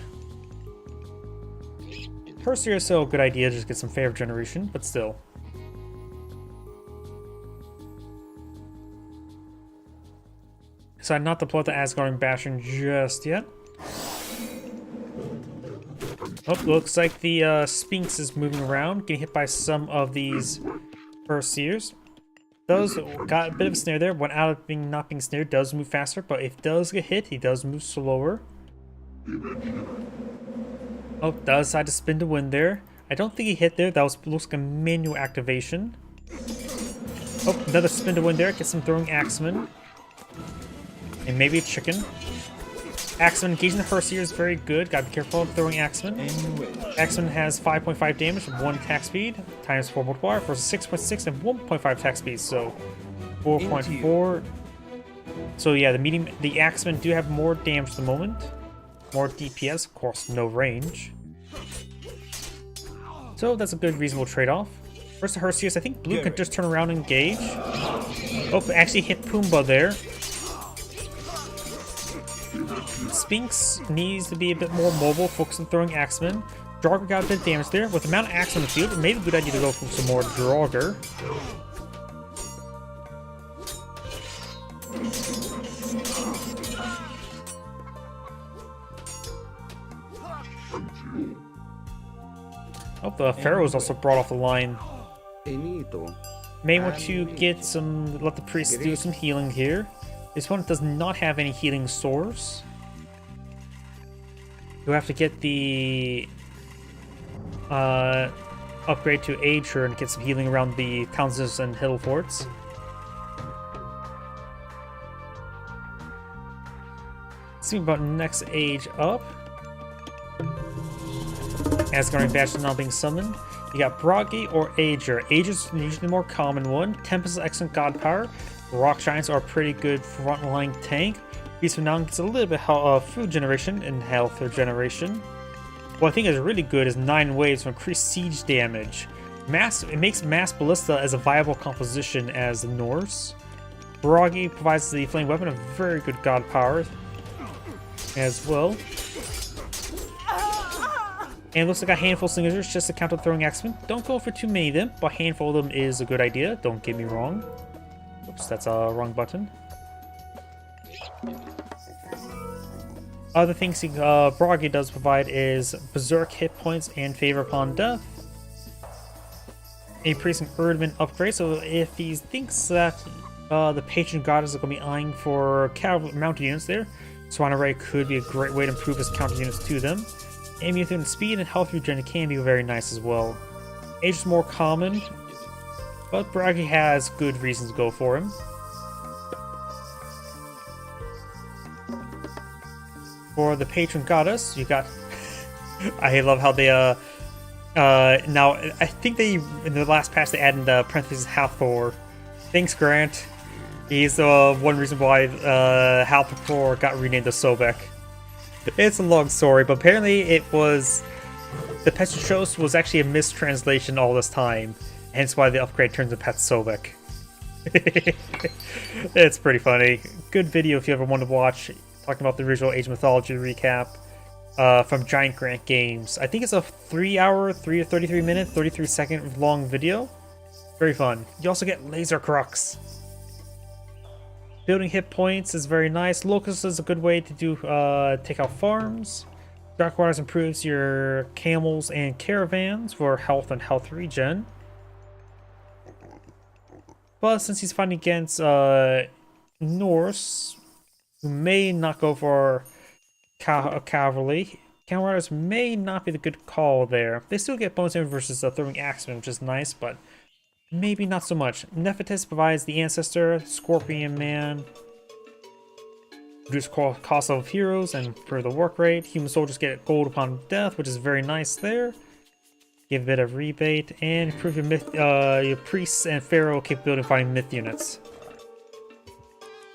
Hersier is still a good idea, just get some favor generation, but still. Decided not to deploy the Asgardian Bastion just yet. Oh, looks like the Sphinx is moving around, getting hit by some of these Hersiers. Does got a bit of a snare there, went out of not being snared, does move faster, but if does get hit, he does move slower. Oh, does decide to spin to win there. I don't think he hit there, that looks like a manual activation. Oh, another spin to win there, get some throwing axemen. And maybe a chicken. Axeman engaging the Hersier is very good. Gotta be careful of throwing Axeman. Axeman has 5.5 damage and 1 attack speed, times 4 multiplier, versus 6.6 and 1.5 attack speed, so 4.4. So yeah, the Axemen do have more damage at the moment. More DPS, of course, no range. So that's a good, reasonable trade-off. Versus the Hersiers, I think blue can just turn around and engage. Oh, actually hit Pumbaa there. Sphinx needs to be a bit more mobile, focus on throwing Axemen. Draugr got a bit of damage there. With the amount of Axemen in the field, it may be a good idea to go for some more Draugr. Oh, the Pharaoh is also brought off the line. May want to get some, let the priest do some healing here. This one does not have any healing source. You'll have to get the upgrade to Ager and get some healing around the towns and hill forts. See about next age up. Asgardian Bastion now being summoned. You got Bragi or Ager. Ager's usually the more common one. Tempest is excellent god power. Rock Giants are a pretty good frontline tank. Beast of Renown gets a little bit of food generation and health regeneration. What I think is really good is 9 waves for increased siege damage. It makes Mass Ballista as a viable composition as the Norse. Bragi provides the flame weapon a very good god power as well. And looks like a handful of signatures just to counter throwing axemen. Don't go for too many of them, but a handful of them is a good idea. Don't get me wrong. Oops, that's a wrong button. Other things Bragi does provide is berserk hit points and favor upon death. A pretty some Erdman upgrade, so if he thinks that the patron goddess is going to be eyeing for mounted units there, Swan Array could be a great way to improve his counter units to them. Aiming through speed and health regen can be very nice as well. Age is more common, but Bragi has good reasons to go for him. For the patron goddess, you got. I love how they now I think they in the last patch they added parentheses Hathor. Thanks, Grant. He's one reason why Hathor got renamed to Sobek. It's a long story, but apparently it was the Petros was actually a mistranslation all this time, hence why the upgrade turns to Pet Sobek. It's pretty funny. Good video if you ever want to watch, talking about the original Age of Mythology recap from Giant Grant Games. I think it's a 3-hour, 33 minute, 33 second long video. Very fun. You also get laser crux. Building hit points is very nice. Locust is a good way to do take out farms. Dark Waters improves your camels and caravans for health and health regen. But since he's fighting against Norse, who may not go for cavalry, Camel Riders may not be the good call there. They still get bonus damage versus throwing axemen, which is nice, but maybe not so much. Nephites provides the Ancestor, Scorpion Man, reduce cost of heroes and improve the work rate. Human soldiers get gold upon death, which is very nice there. Give a bit of rebate and improve your priests and pharaoh capability of fighting myth units,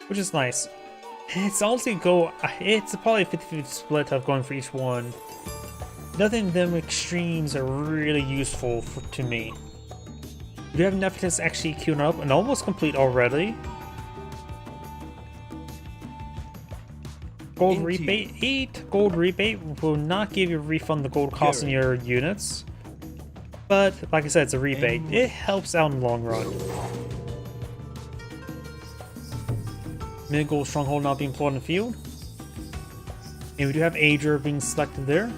which is nice. It's honestly it's probably a 50-50 split of going for each one. Nothing of them extremes are really useful to me. We do have Nephites actually queuing up and almost complete already. Gold rebate, 8 gold rebate will not give you a refund the gold cost in your units. But like I said, it's a rebate. It helps out in the long run. Mid-gold stronghold now being employed in the field. And we do have Ager being selected there.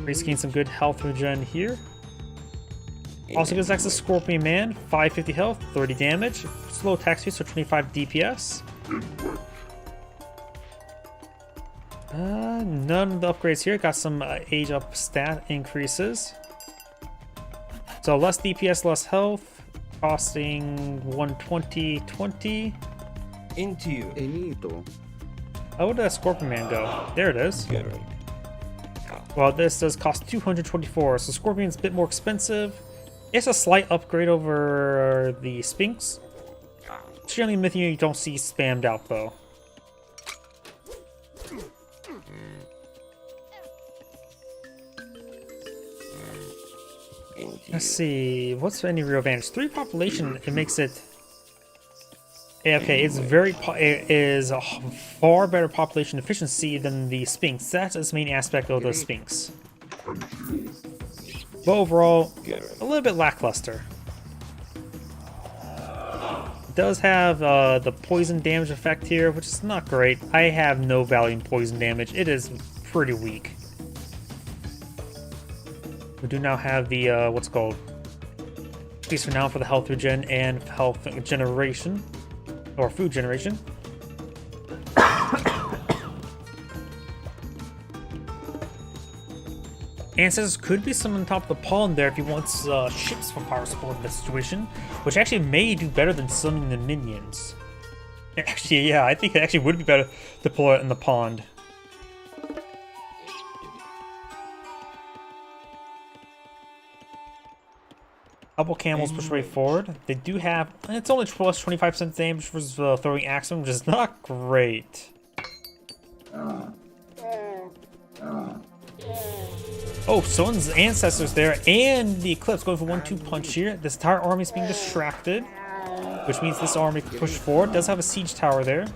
Priest gains some good health regen here. Also gets access to Scorpion Man, 550 health, 30 damage, slow attack speed, so 25 DPS. None of the upgrades here. Got some age up stat increases. So less DPS, less health, costing 120.20. Into you. Enito. How would that Scorpion Man go? There it is. Well, this does cost 224, so Scorpion's a bit more expensive. It's a slight upgrade over the Sphinx. It's generally a myth you don't see spammed out, though. Let's see, what's any real advantage? 3 population, it makes it... Okay, it is a far better population efficiency than the Sphinx. That's its main aspect of the Sphinx. But overall, a little bit lackluster. It does have the poison damage effect here, which is not great. I have no value in poison damage. It is pretty weak. We do now have the, what's called, Feast for now for the health regen and health generation, or food generation. Ancestors could be some on top of the pond there if he wants ships for power support in this situation, which actually may do better than summoning the minions. Actually, yeah, I think it actually would be better to deploy it in the pond. Couple camels push way forward. They do have, it's only plus 25% damage for throwing axemen, which is not great. Oh, someone's ancestors there, and the Eclipse going for 1-2 punch here. This entire army is being distracted, which means this army can push forward. Does have a siege tower there.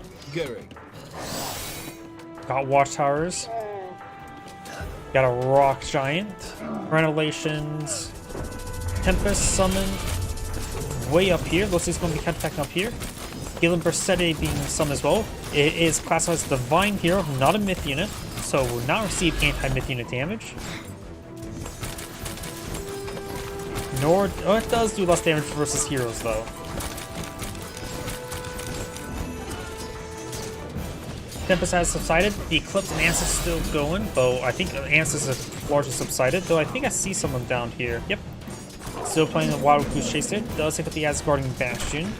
Got watchtowers. Got a rock giant. Renovations. Tempest summoned. Way up here. Looks like it's going to be attacking up here. Galen Bersetti being summoned as well. It is classified as a divine hero, not a myth unit, so will not receive anti-myth unit damage. Nor it does do less damage versus heroes though. Tempest has subsided. The Eclipse and Ansys still going, though I think Ansys has largely subsided, though I think I see someone down here. Yep. Still playing the Wild Goose Chase there. Does take up the Asgardian Bastion.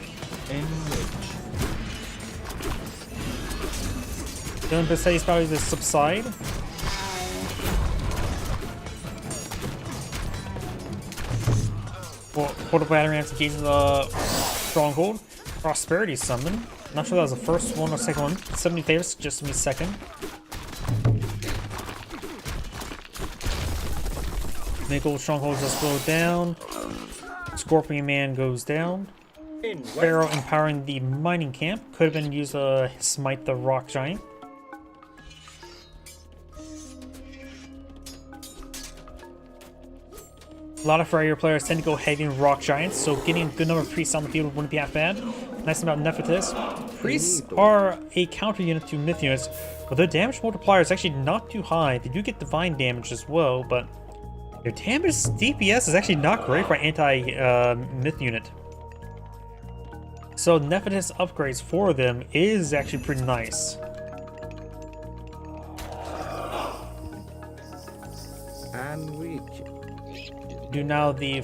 Dylan Bessetti's about to subside. Portal Battery has engaged the Stronghold. Prosperity summon. Not sure that was the first one or second one. 70 favors, just to be second. Nickel Stronghold just go down. Scorpion Man goes down. Pharaoh empowering the mining camp. Could have been used to smite the rock giant. A lot of Freyr players tend to go heavy in rock giants, so getting a good number of priests on the field wouldn't be that bad. Nice thing about Nephthys, priests are a counter unit to myth units, but their damage multiplier is actually not too high. They do get divine damage as well, but their damage DPS is actually not great for anti-myth unit. So Nephthys upgrades for them is actually pretty nice. Do now the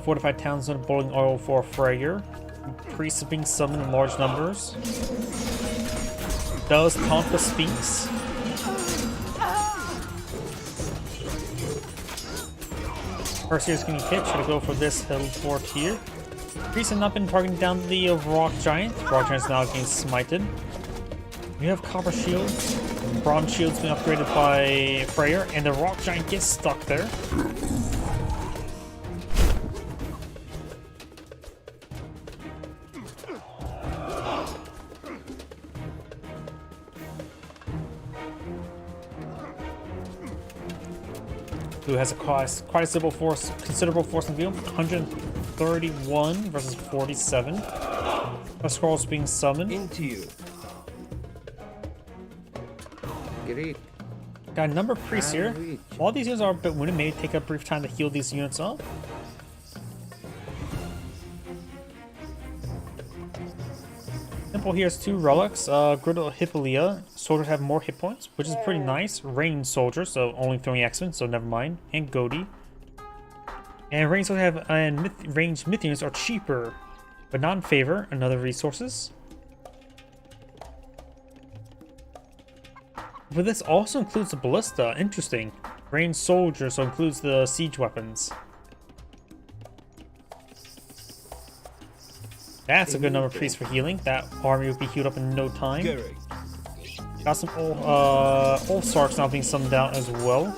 fortified towns and boiling oil for Freyr. Priests are being summoned in large numbers. Does taunt the Sphinx. First here is getting hit. Should I go for this hill fort here? Priests have not been targeting down the rock giant. Rock giant is now getting smited. We have copper shields. Bronze shields being upgraded by Freyr, and the rock giant gets stuck there. Who has a quite a considerable force in view. 131 versus 47. A scroll's being summoned. Into you. Great. Got a number of priests here. All these units are a bit wounded. Maybe take a brief time to heal these units up. Temple here has 2 relics. Griddle Hippolyta. Soldiers have more hit points, which is pretty nice. Ranged soldiers, so only throwing X-Men, so never mind. And Godi. And ranged soldiers have ranged myth units are cheaper, but not in favor. Another resources. But this also includes the ballista. Interesting. Ranged soldiers, so includes the siege weapons. That's a good number of priests for healing. That army will be healed up in no time. Got some old Sarks now being summoned down as well.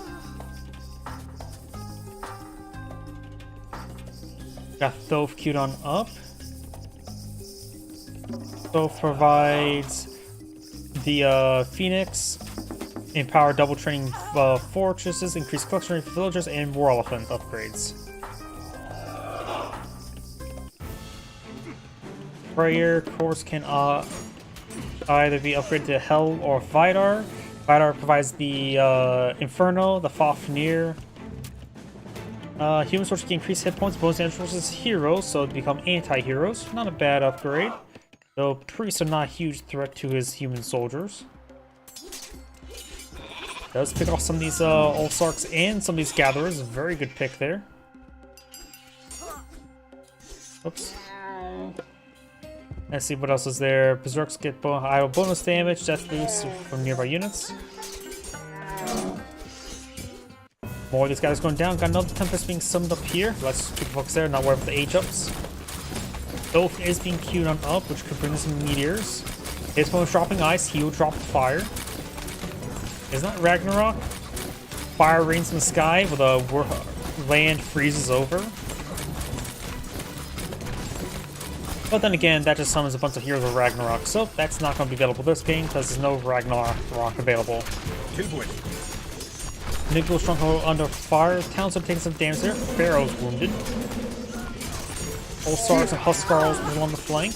Got Thoth queued on up. Thoth provides the Phoenix, empower double training fortresses, increase collection rate for villagers, and War Elephant upgrades. Freyr course can either be upgraded to Hell or Vidar. Vidar provides the Inferno, the Fafnir. Human soldiers can increase hit points, bonus damage versus heroes, so they become anti-heroes. Not a bad upgrade. Though priests are not a huge threat to his human soldiers. Does pick off some of these old Sarks and some of these gatherers. Very good pick there. Oops. Let's see what else is there. Berserks get idle bonus damage, death boost from nearby units. More of these guys going down. Got another Tempest being summoned up here. Let's keep focus there, not worry about the age ups. Thoth is being queued on up, which could bring some meteors. His opponent's dropping ice, he will drop fire. Isn't that Ragnarok? fire rains in the sky where the land freezes over. But then again, that just summons a bunch of Heroes of Ragnarok, so that's not going to be available this game because there's no Ragnarok available. Nigel Stronghold under fire. Towns are taking some damage there. Pharaoh's wounded. All-Stars and Huskarls along the flank.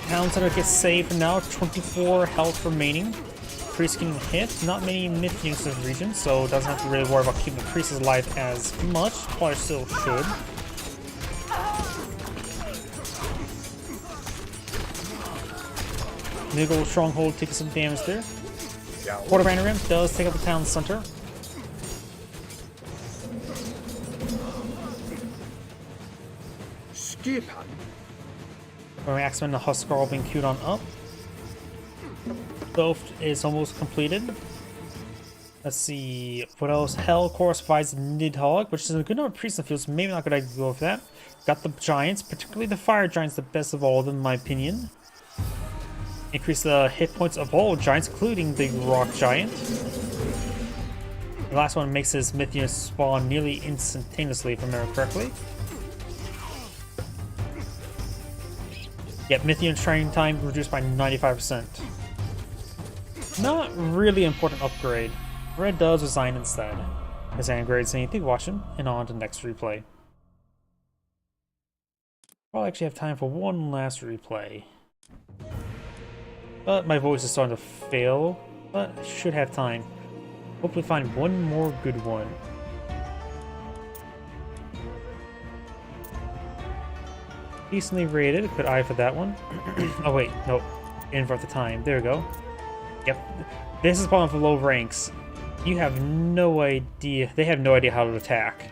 Town Center gets saved for now. 24 health remaining. Priest getting hit. Not many myth units in the region, so doesn't have to really worry about keeping the priests alive as much. Probably still should. Nigel Stronghold taking some damage there. Quarter Banner Rim does take up the town center. Skipan. Axeman and the Huskar being queued on up. Both is almost completed. Let's see what else. Hell Chorus provides Nidhogg, which is a good number of priests in the field, so maybe not a good idea to go for that. Got the giants, particularly the fire giants, the best of all of them, in my opinion. Increase the hit points of all giants, including the rock giant. The last one makes his myth units spawn nearly instantaneously, if I remember correctly. Yep, myth unit training time reduced by 95%. Not really important upgrade. Red does resign instead. Design grades saying thank you for watching, and on to the next replay. Probably actually have time for one last replay. But my voice is starting to fail, but I should have time. Hopefully find one more good one. Decently rated, good eye for that one. Oh wait, nope. Invert the time, there we go. Yep, this is probably for low ranks. You have no idea, they have no idea how to attack.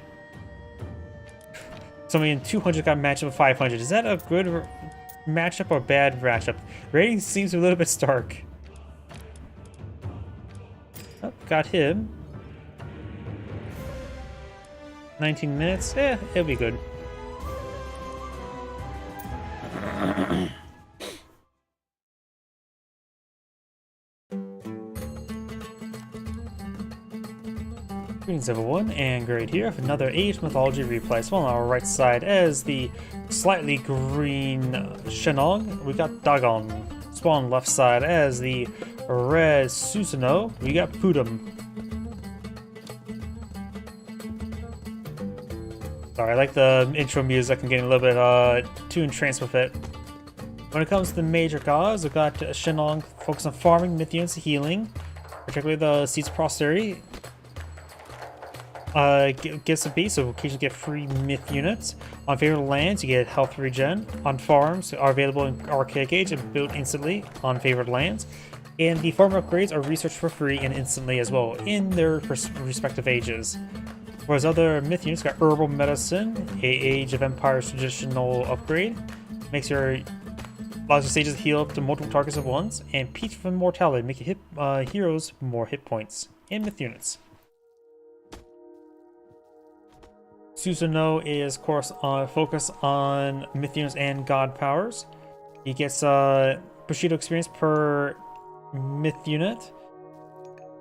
Somebody in 200 got matched up with 500. Is that a good matchup or bad matchup? Rating seems a little bit stark. Oh, got him. 19 minutes? Yeah, it'll be good. Greetings everyone, and great here with another Age Mythology replay. So on our right side as the slightly green Shenong, we got Dagon. So on left side as the red Susanoo, we got Pudum. Sorry, I like the intro music. I'm getting a little bit too entranced with it. When it comes to the major gods, we've got Shenong focused on farming, myth units, healing, particularly the Seeds of Prosperity. Gets a beat, so occasionally get free myth units. On favorite lands, you get health regen. On farms, are available in Archaic Age and built instantly on favorite lands. And the farm upgrades are researched for free and instantly as well in their respective ages. Whereas other myth units got Herbal Medicine, a Age of Empires traditional upgrade. Makes your allows your sages to heal up to multiple targets at once. And Peach of Immortality, make your heroes more hit points and myth units. Susanoo is, of course, focused on myth units and god powers. He gets Bushido experience per myth unit.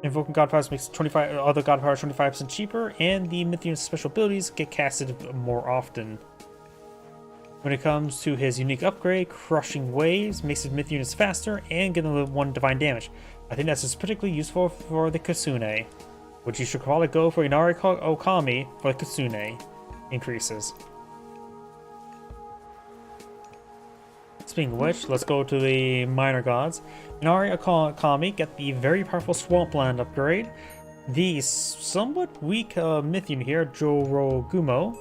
Invoking god powers makes 25 other god powers 25% cheaper, and the myth unit's special abilities get casted more often. When it comes to his unique upgrade, Crushing Waves makes his myth units faster and get another 1 divine damage. I think that's particularly useful for the Kasune, which you should probably go for Inari Okami for the Kasune increases. Speaking of which, let's go to the minor gods. Inari Okami get the very powerful Swampland upgrade. The somewhat weak myth unit here, Jorogumo.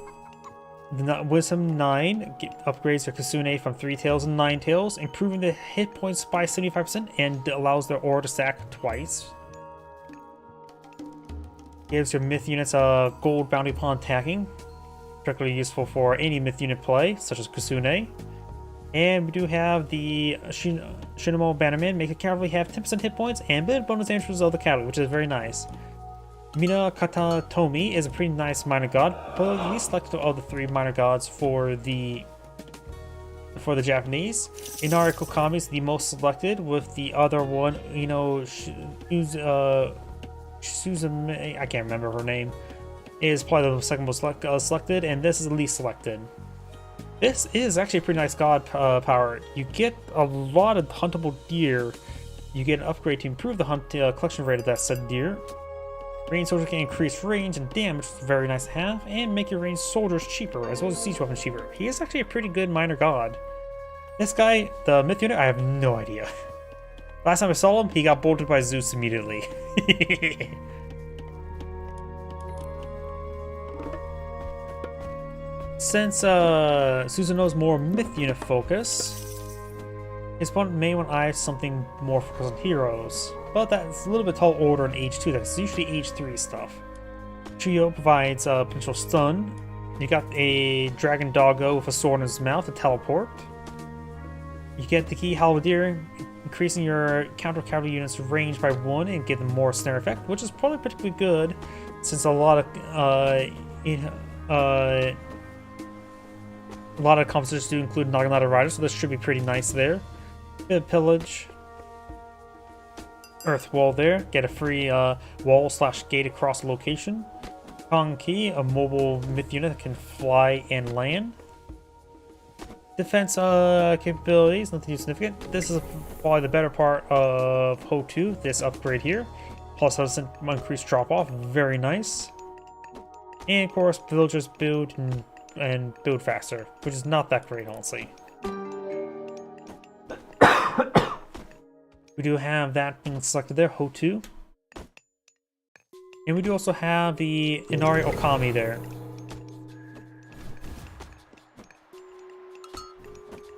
The Wisdom 9 upgrades their Kasune from 3 tails and 9 tails, improving the hit points by 75% and allows their aura to stack twice. Gives your myth units a gold bounty upon attacking, particularly useful for any myth unit play, such as Kasune. And we do have the Shinamo Bannerman, make the cavalry have 10% hit points and bit bonus damage for the cavalry, which is very nice. Mina Katatomi is a pretty nice minor god, but least selected of the 3 minor gods for the for the Japanese. Inari Kokami is the most selected, with the other one, Suzume, I can't remember her name, is probably the second most selected, and this is the least selected. This is actually a pretty nice god power. You get a lot of huntable deer. You get an upgrade to improve the hunt collection rate of that said deer. Range soldiers can increase range and damage, which is very nice to have, and make your ranged soldiers cheaper, as well as siege weapons cheaper. He is actually a pretty good minor god. This guy, the myth unit, I have no idea. Last time I saw him, he got bolted by Zeus immediately. Since Susanoo's more myth unit focus, his opponent may want to eye something more focused on heroes, but that's a little bit tall order in Age 2, that's usually Age 3 stuff. Trio provides a potential stun. You got a dragon doggo with a sword in his mouth to teleport. You get the key halberdier, increasing your counter cavalry units range by 1 and give them more snare effect, which is probably particularly good since a lot of compositions do include Naginata riders, so this should be pretty nice there. Bit of pillage. Earth wall there. Get a free wall / gate across the location. Kong Key, a mobile myth unit that can fly and land. Defense capabilities, nothing too significant. This is probably the better part of Ho 2, this upgrade here. Plus doesn't increase drop off, very nice. And of course, villagers build and build faster, which is not that great, honestly. We do have that being selected there, Ho 2. And we do also have the Inari Okami there.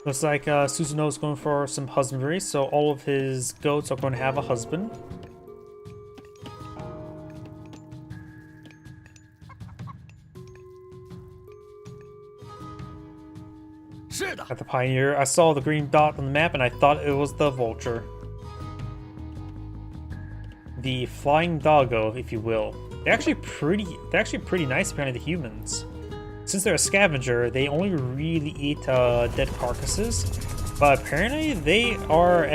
Looks like Susanoo is going for some husbandry, so all of his goats are going to have a husband. At the Pioneer, I saw the green dot on the map and I thought it was the vulture. The flying doggo, if you will. They're actually pretty nice compared to the humans. Since they're a scavenger, they only really eat dead carcasses, but apparently they are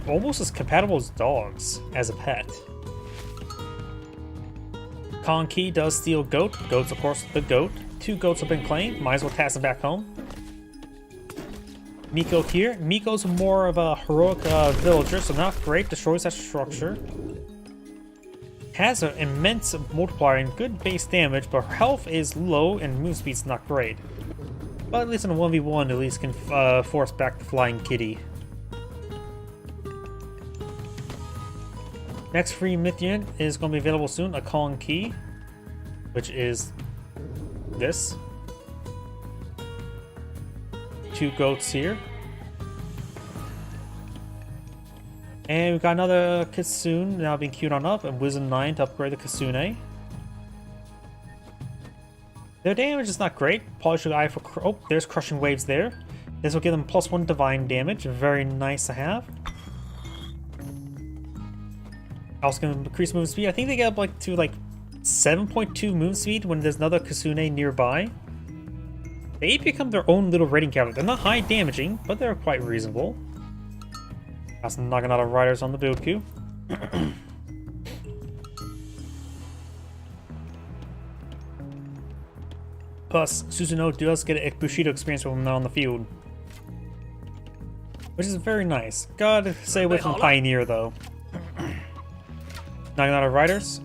almost as compatible as dogs as a pet. Konki does steal goat. Goats, of course, the goat. 2 goats have been claimed. Might as well pass them back home. Miko here. Miko's more of a heroic villager, so not great. Destroys that structure. Has an immense multiplier and good base damage, but her health is low and move speed's not great. But at least in a 1v1, at least can force back the flying kitty. Next free myth unit is going to be available soon, a Kong Key, which is this. 2 goats here. And we've got another Kitsune now being queued on up, and Wisdom 9 to upgrade the Kitsune. Their damage is not great. Probably should eye for... Oh, there's Crushing Waves there. This will give them +1 divine damage. Very nice to have. Also going to increase move speed. I think they get up to 7.2 move speed when there's another Kitsune nearby. They become their own little raiding cavalry. They're not high damaging, but they're quite reasonable. Got some Naginata riders on the build queue. Plus, Susanoo does get a Bushido experience when they're on the field, which is very nice. Gotta stay away from Pioneer though. Naginata riders.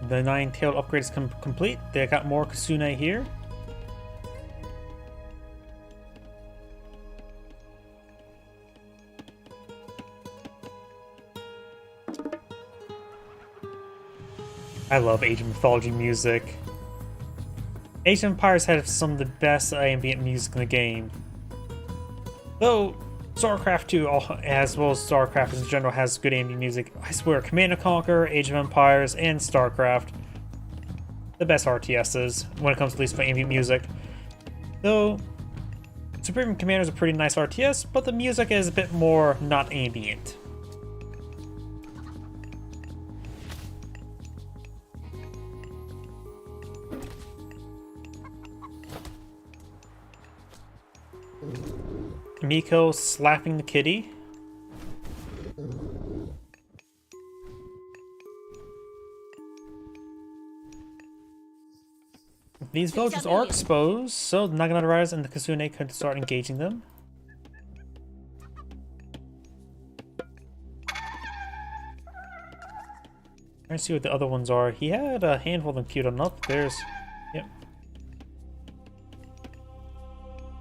The 9-tailed upgrade is complete. They got more Kitsune here. I love Age of Mythology music. Age of Empires had some of the best ambient music in the game. Though, StarCraft 2, as well as StarCraft in general, has good ambient music. I swear, Command & Conquer, Age of Empires, and StarCraft, the best RTSs, when it comes at least for ambient music. Though, Supreme Commander is a pretty nice RTS, but the music is a bit more not ambient. Miko slapping the kitty. These villagers are exposed, so the Naginata Riders and the Kitsune could start engaging them. Trying to see what the other ones are. He had a handful of them queued enough. There's... Yep.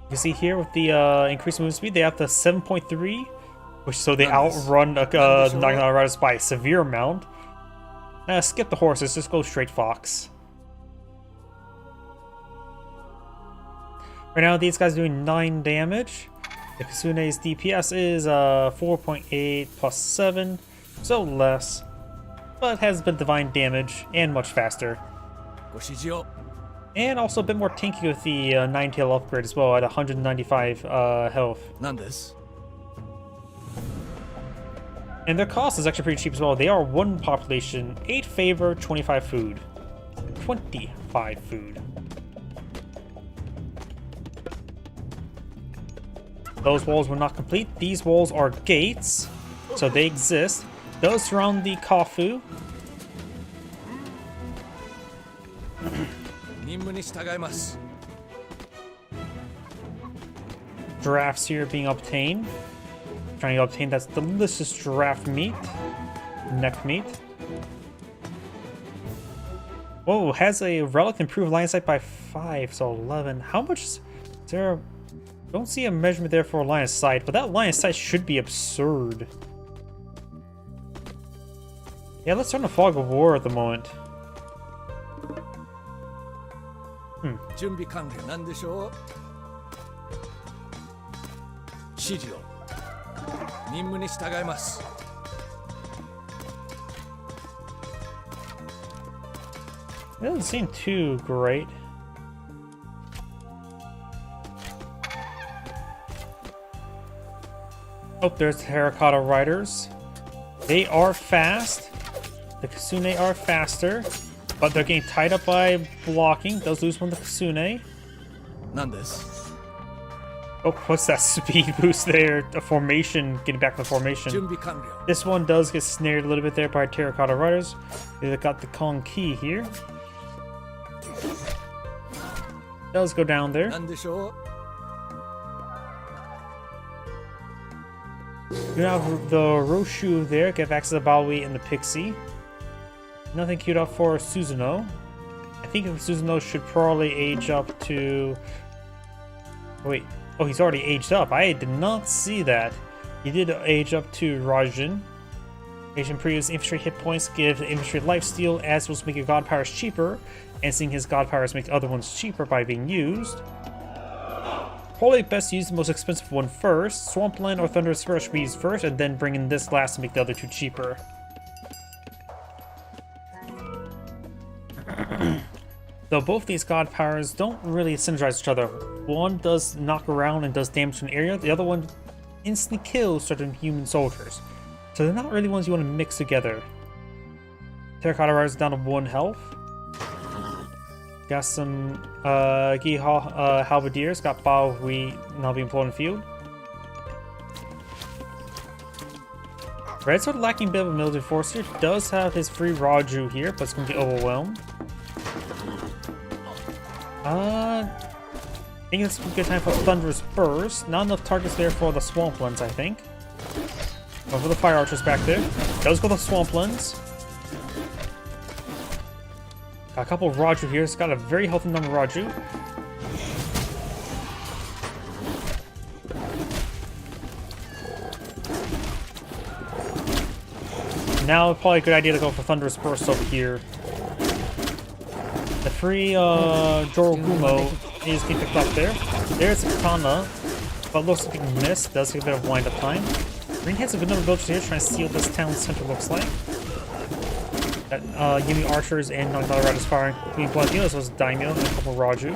You can see here with the increased movement speed, they have the 7.3, which so they outrun the Naginata Riders by a severe amount. Skip the horses, just go straight fox. Right now, these guys are doing 9 damage. The Kitsune's DPS is 4.8 plus 7, so less, but has been divine damage and much faster. And also a bit more tanky with the Nine-Tail upgrade as well at 195 health. And their cost is actually pretty cheap as well. They are 1 population, 8 favor, 25 food. 25 food. Those walls were not complete. These walls are gates, so they exist. Those surround the Kafu. Giraffes here being obtained. Trying to obtain that delicious giraffe meat. Neck meat. Whoa, has a relic improved line of sight by 5, so 11. How much is there? Don't see a measurement there for a line of sight, but that line of sight should be absurd. Yeah, let's turn the fog of war at the moment. It doesn't seem too great. Oh, there's Terracotta Riders. They are fast. The Kitsune are faster, but they're getting tied up by blocking. Those lose from the Kitsune. Oh, what's that speed boost there? A formation, getting back to the formation. This one does get snared a little bit there by Terracotta Riders. They've got the Kong Key here. Does go down there. You have the Roshu there, get access to the Baoi and the Pixie. Nothing queued up for Suzuno. I think Suzuno should probably age up to... Wait, oh, he's already aged up. I did not see that. He did age up to Rajin. Aging previous infantry hit points give infantry lifesteal, as will make your god powers cheaper, and seeing his god powers make other ones cheaper by being used. Probably best to use the most expensive one first. Swampland or Thunderous Spirit should be used first, and then bring in this last to make the other two cheaper. Though both these god powers don't really synergize each other. One does knock around and does damage to an area, the other one instantly kills certain human soldiers. So they're not really ones you want to mix together. Terracotta Riders down to 1 health. Got some Halberdiers, got Bao Hui now being employed in the field. Red sort of lacking a bit of a military force here. Does have his free Raju here, but it's going to get overwhelmed. I think it's a good time for Thunderous Burst. Not enough targets there for the Swamplands, I think. Over the Fire Archers back there. Does go the Swamplands. Got a couple of Raju here. It's got a very healthy number of Raju. Now, probably a good idea to go for Thunderous Burst over here. The free Jorogumo is being picked up there. There's Katana, but looks like a miss. Does get a bit of wind-up time. Green has a good number of villagers here trying to see what this town center looks like. That Yumi Archers and Naginata Riders firing between Blanquino, as well as Daimyo and a couple of Raju.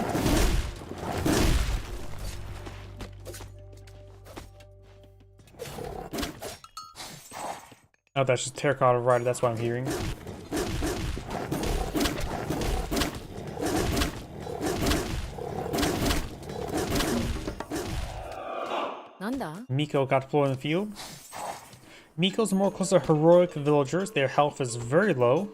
Oh, that's just Terracotta Rider, that's what I'm hearing. 난다. Miko got deployed in the field. Miko's more close to heroic villagers. Their health is very low.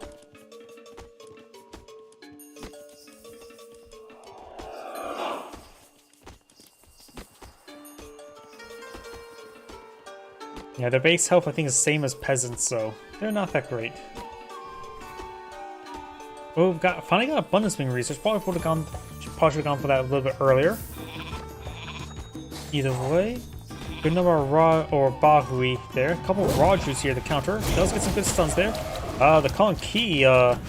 Yeah, their base health I think is the same as peasants, so they're not that great. Oh, finally got abundance wing research. Probably should have gone for that a little bit earlier. Either way, good number of Ra or Bahui there. A couple of Rajus here to counter. Does get some good stuns there. The Colin Key got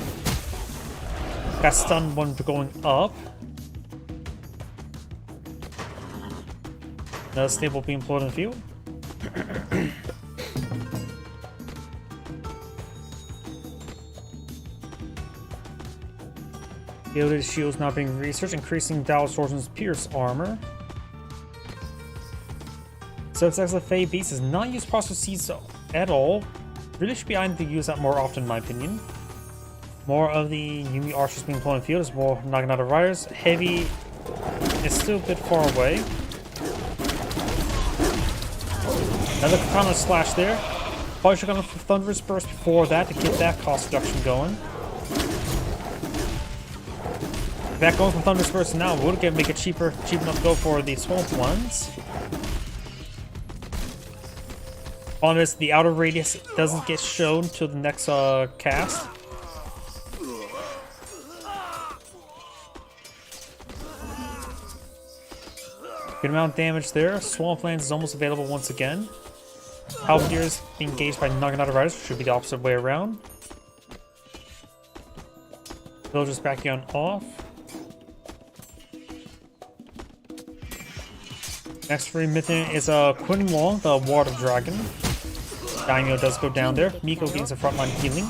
stunned when going up. Another stable being employed in the field. Gilded shields now being researched, increasing Dallas Swordsman's Pierce armor. Subsex of Fey Beast is not used Prosperous Seeds at all. Really should be eyeing to use that more often in my opinion. More of the Yumi archers being employed in the field is more Naginata Riders. Heavy is still a bit far away. Another Katana Slash there. Probably should have gone for Thunderous Burst before that to get that cost reduction going. That going for Thunderous Burst now would make it cheap enough to go for the swamp ones. On this, the outer radius doesn't get shown till the next cast. Good amount of damage there. Swamplands is almost available once again. Halberdiers being engaged by Naginata Riders, which should be the opposite way around. Villagers backing on off. Next free Mythian is Quinn Wong, the Ward of Dragon. Daimyo does go down there. Miko gains a frontline healing.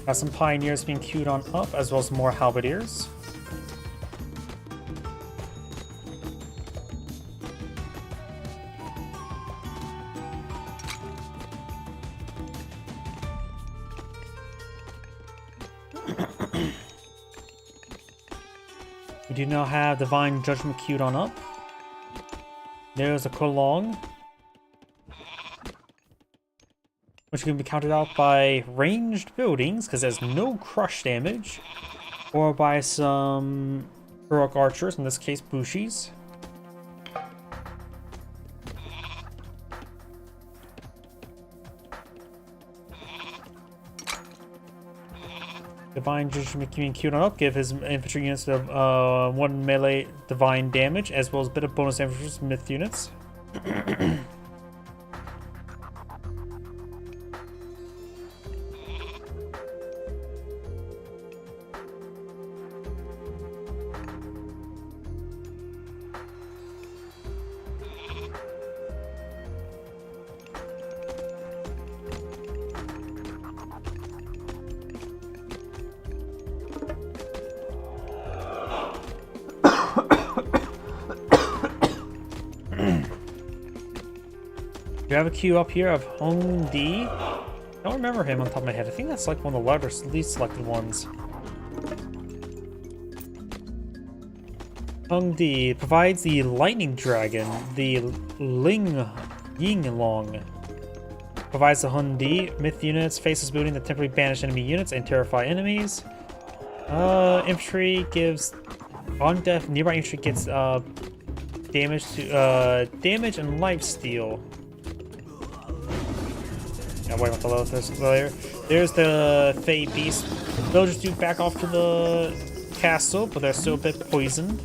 Got some Pioneers being queued on up, as well as more Halberdiers. We do now have Divine Judgment queued on up. There's a Kolong, which can be counted out by ranged buildings, because there's no crush damage, or by some heroic archers, in this case Bushis. Divine Judgment being queued on up, give his infantry units 1 melee divine damage, as well as a bit of bonus damage for myth units. You have a queue up here of Hong Di. I don't remember him on top of my head. I think that's like one of the least selected ones. Hong Di provides the Lightning Dragon, the Ying Long. Provides the Hong Di. Myth units, faces booting that temporarily banish enemy units and terrify enemies. Infantry gives on death. Nearby infantry gets damage and lifesteal. Yeah, wait about the low this layer. There's the Fey Beast. Villagers do back off to the castle, but they're still a bit poisoned.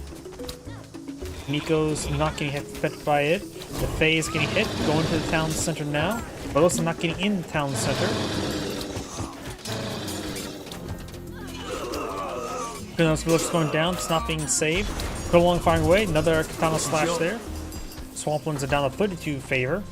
Miko's not getting affected by it. The Fey is getting hit, going to the town center now, but also not getting in the town center. Those villagers going down, it's not being saved. Go along firing away, another Katana Slash there. Swamplands are down to 32 favor.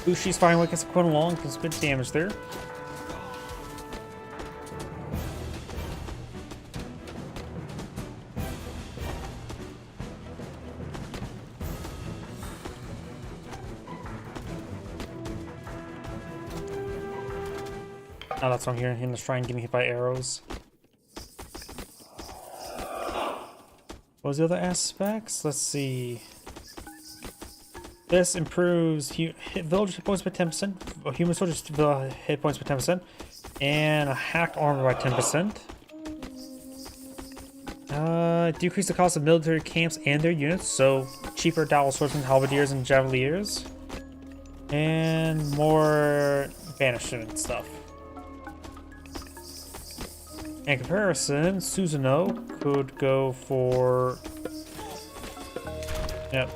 Bushi's firing away against Quinn Long, does good damage there. Oh, that's what I'm hearing. Him in the shrine getting hit by arrows. What was the other aspects? Let's see. This improves village hit points by 10%, human soldiers hit points by 10%, and a hacked armor by 10%. Decrease the cost of military camps and their units, so cheaper dowel swordsmen, halberdiers, and javeliers. And more banishment stuff. In comparison, Susanoo could go for... Yep.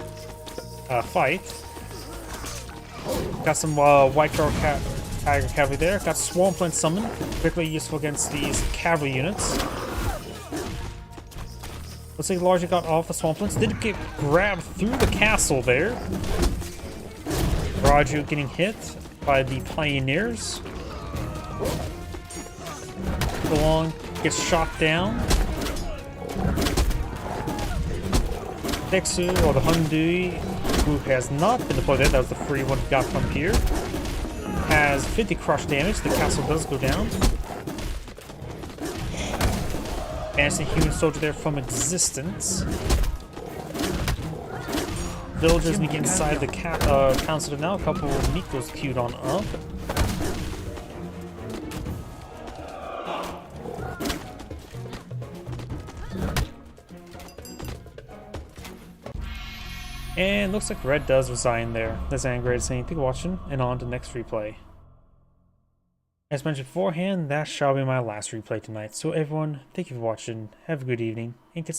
Fight. Got some white tiger cavalry there. Got Swampland summon, particularly useful against these cavalry units. Looks like largely got off the Swamplands. Did get grabbed through the castle there. Raju getting hit by the pioneers. Along gets shot down. Dexu, or the Hundui, who has not been deployed there, that was the free one he got from here, has 50 crush damage. The castle does go down. Banishing human soldier there from existence. Villagers need to get inside the council now. A couple of Nikos queued on up. And looks like Red does resign there. That's Angry saying, thank you for watching, and on to the next replay. As mentioned beforehand, that shall be my last replay tonight. So everyone, thank you for watching, have a good evening, and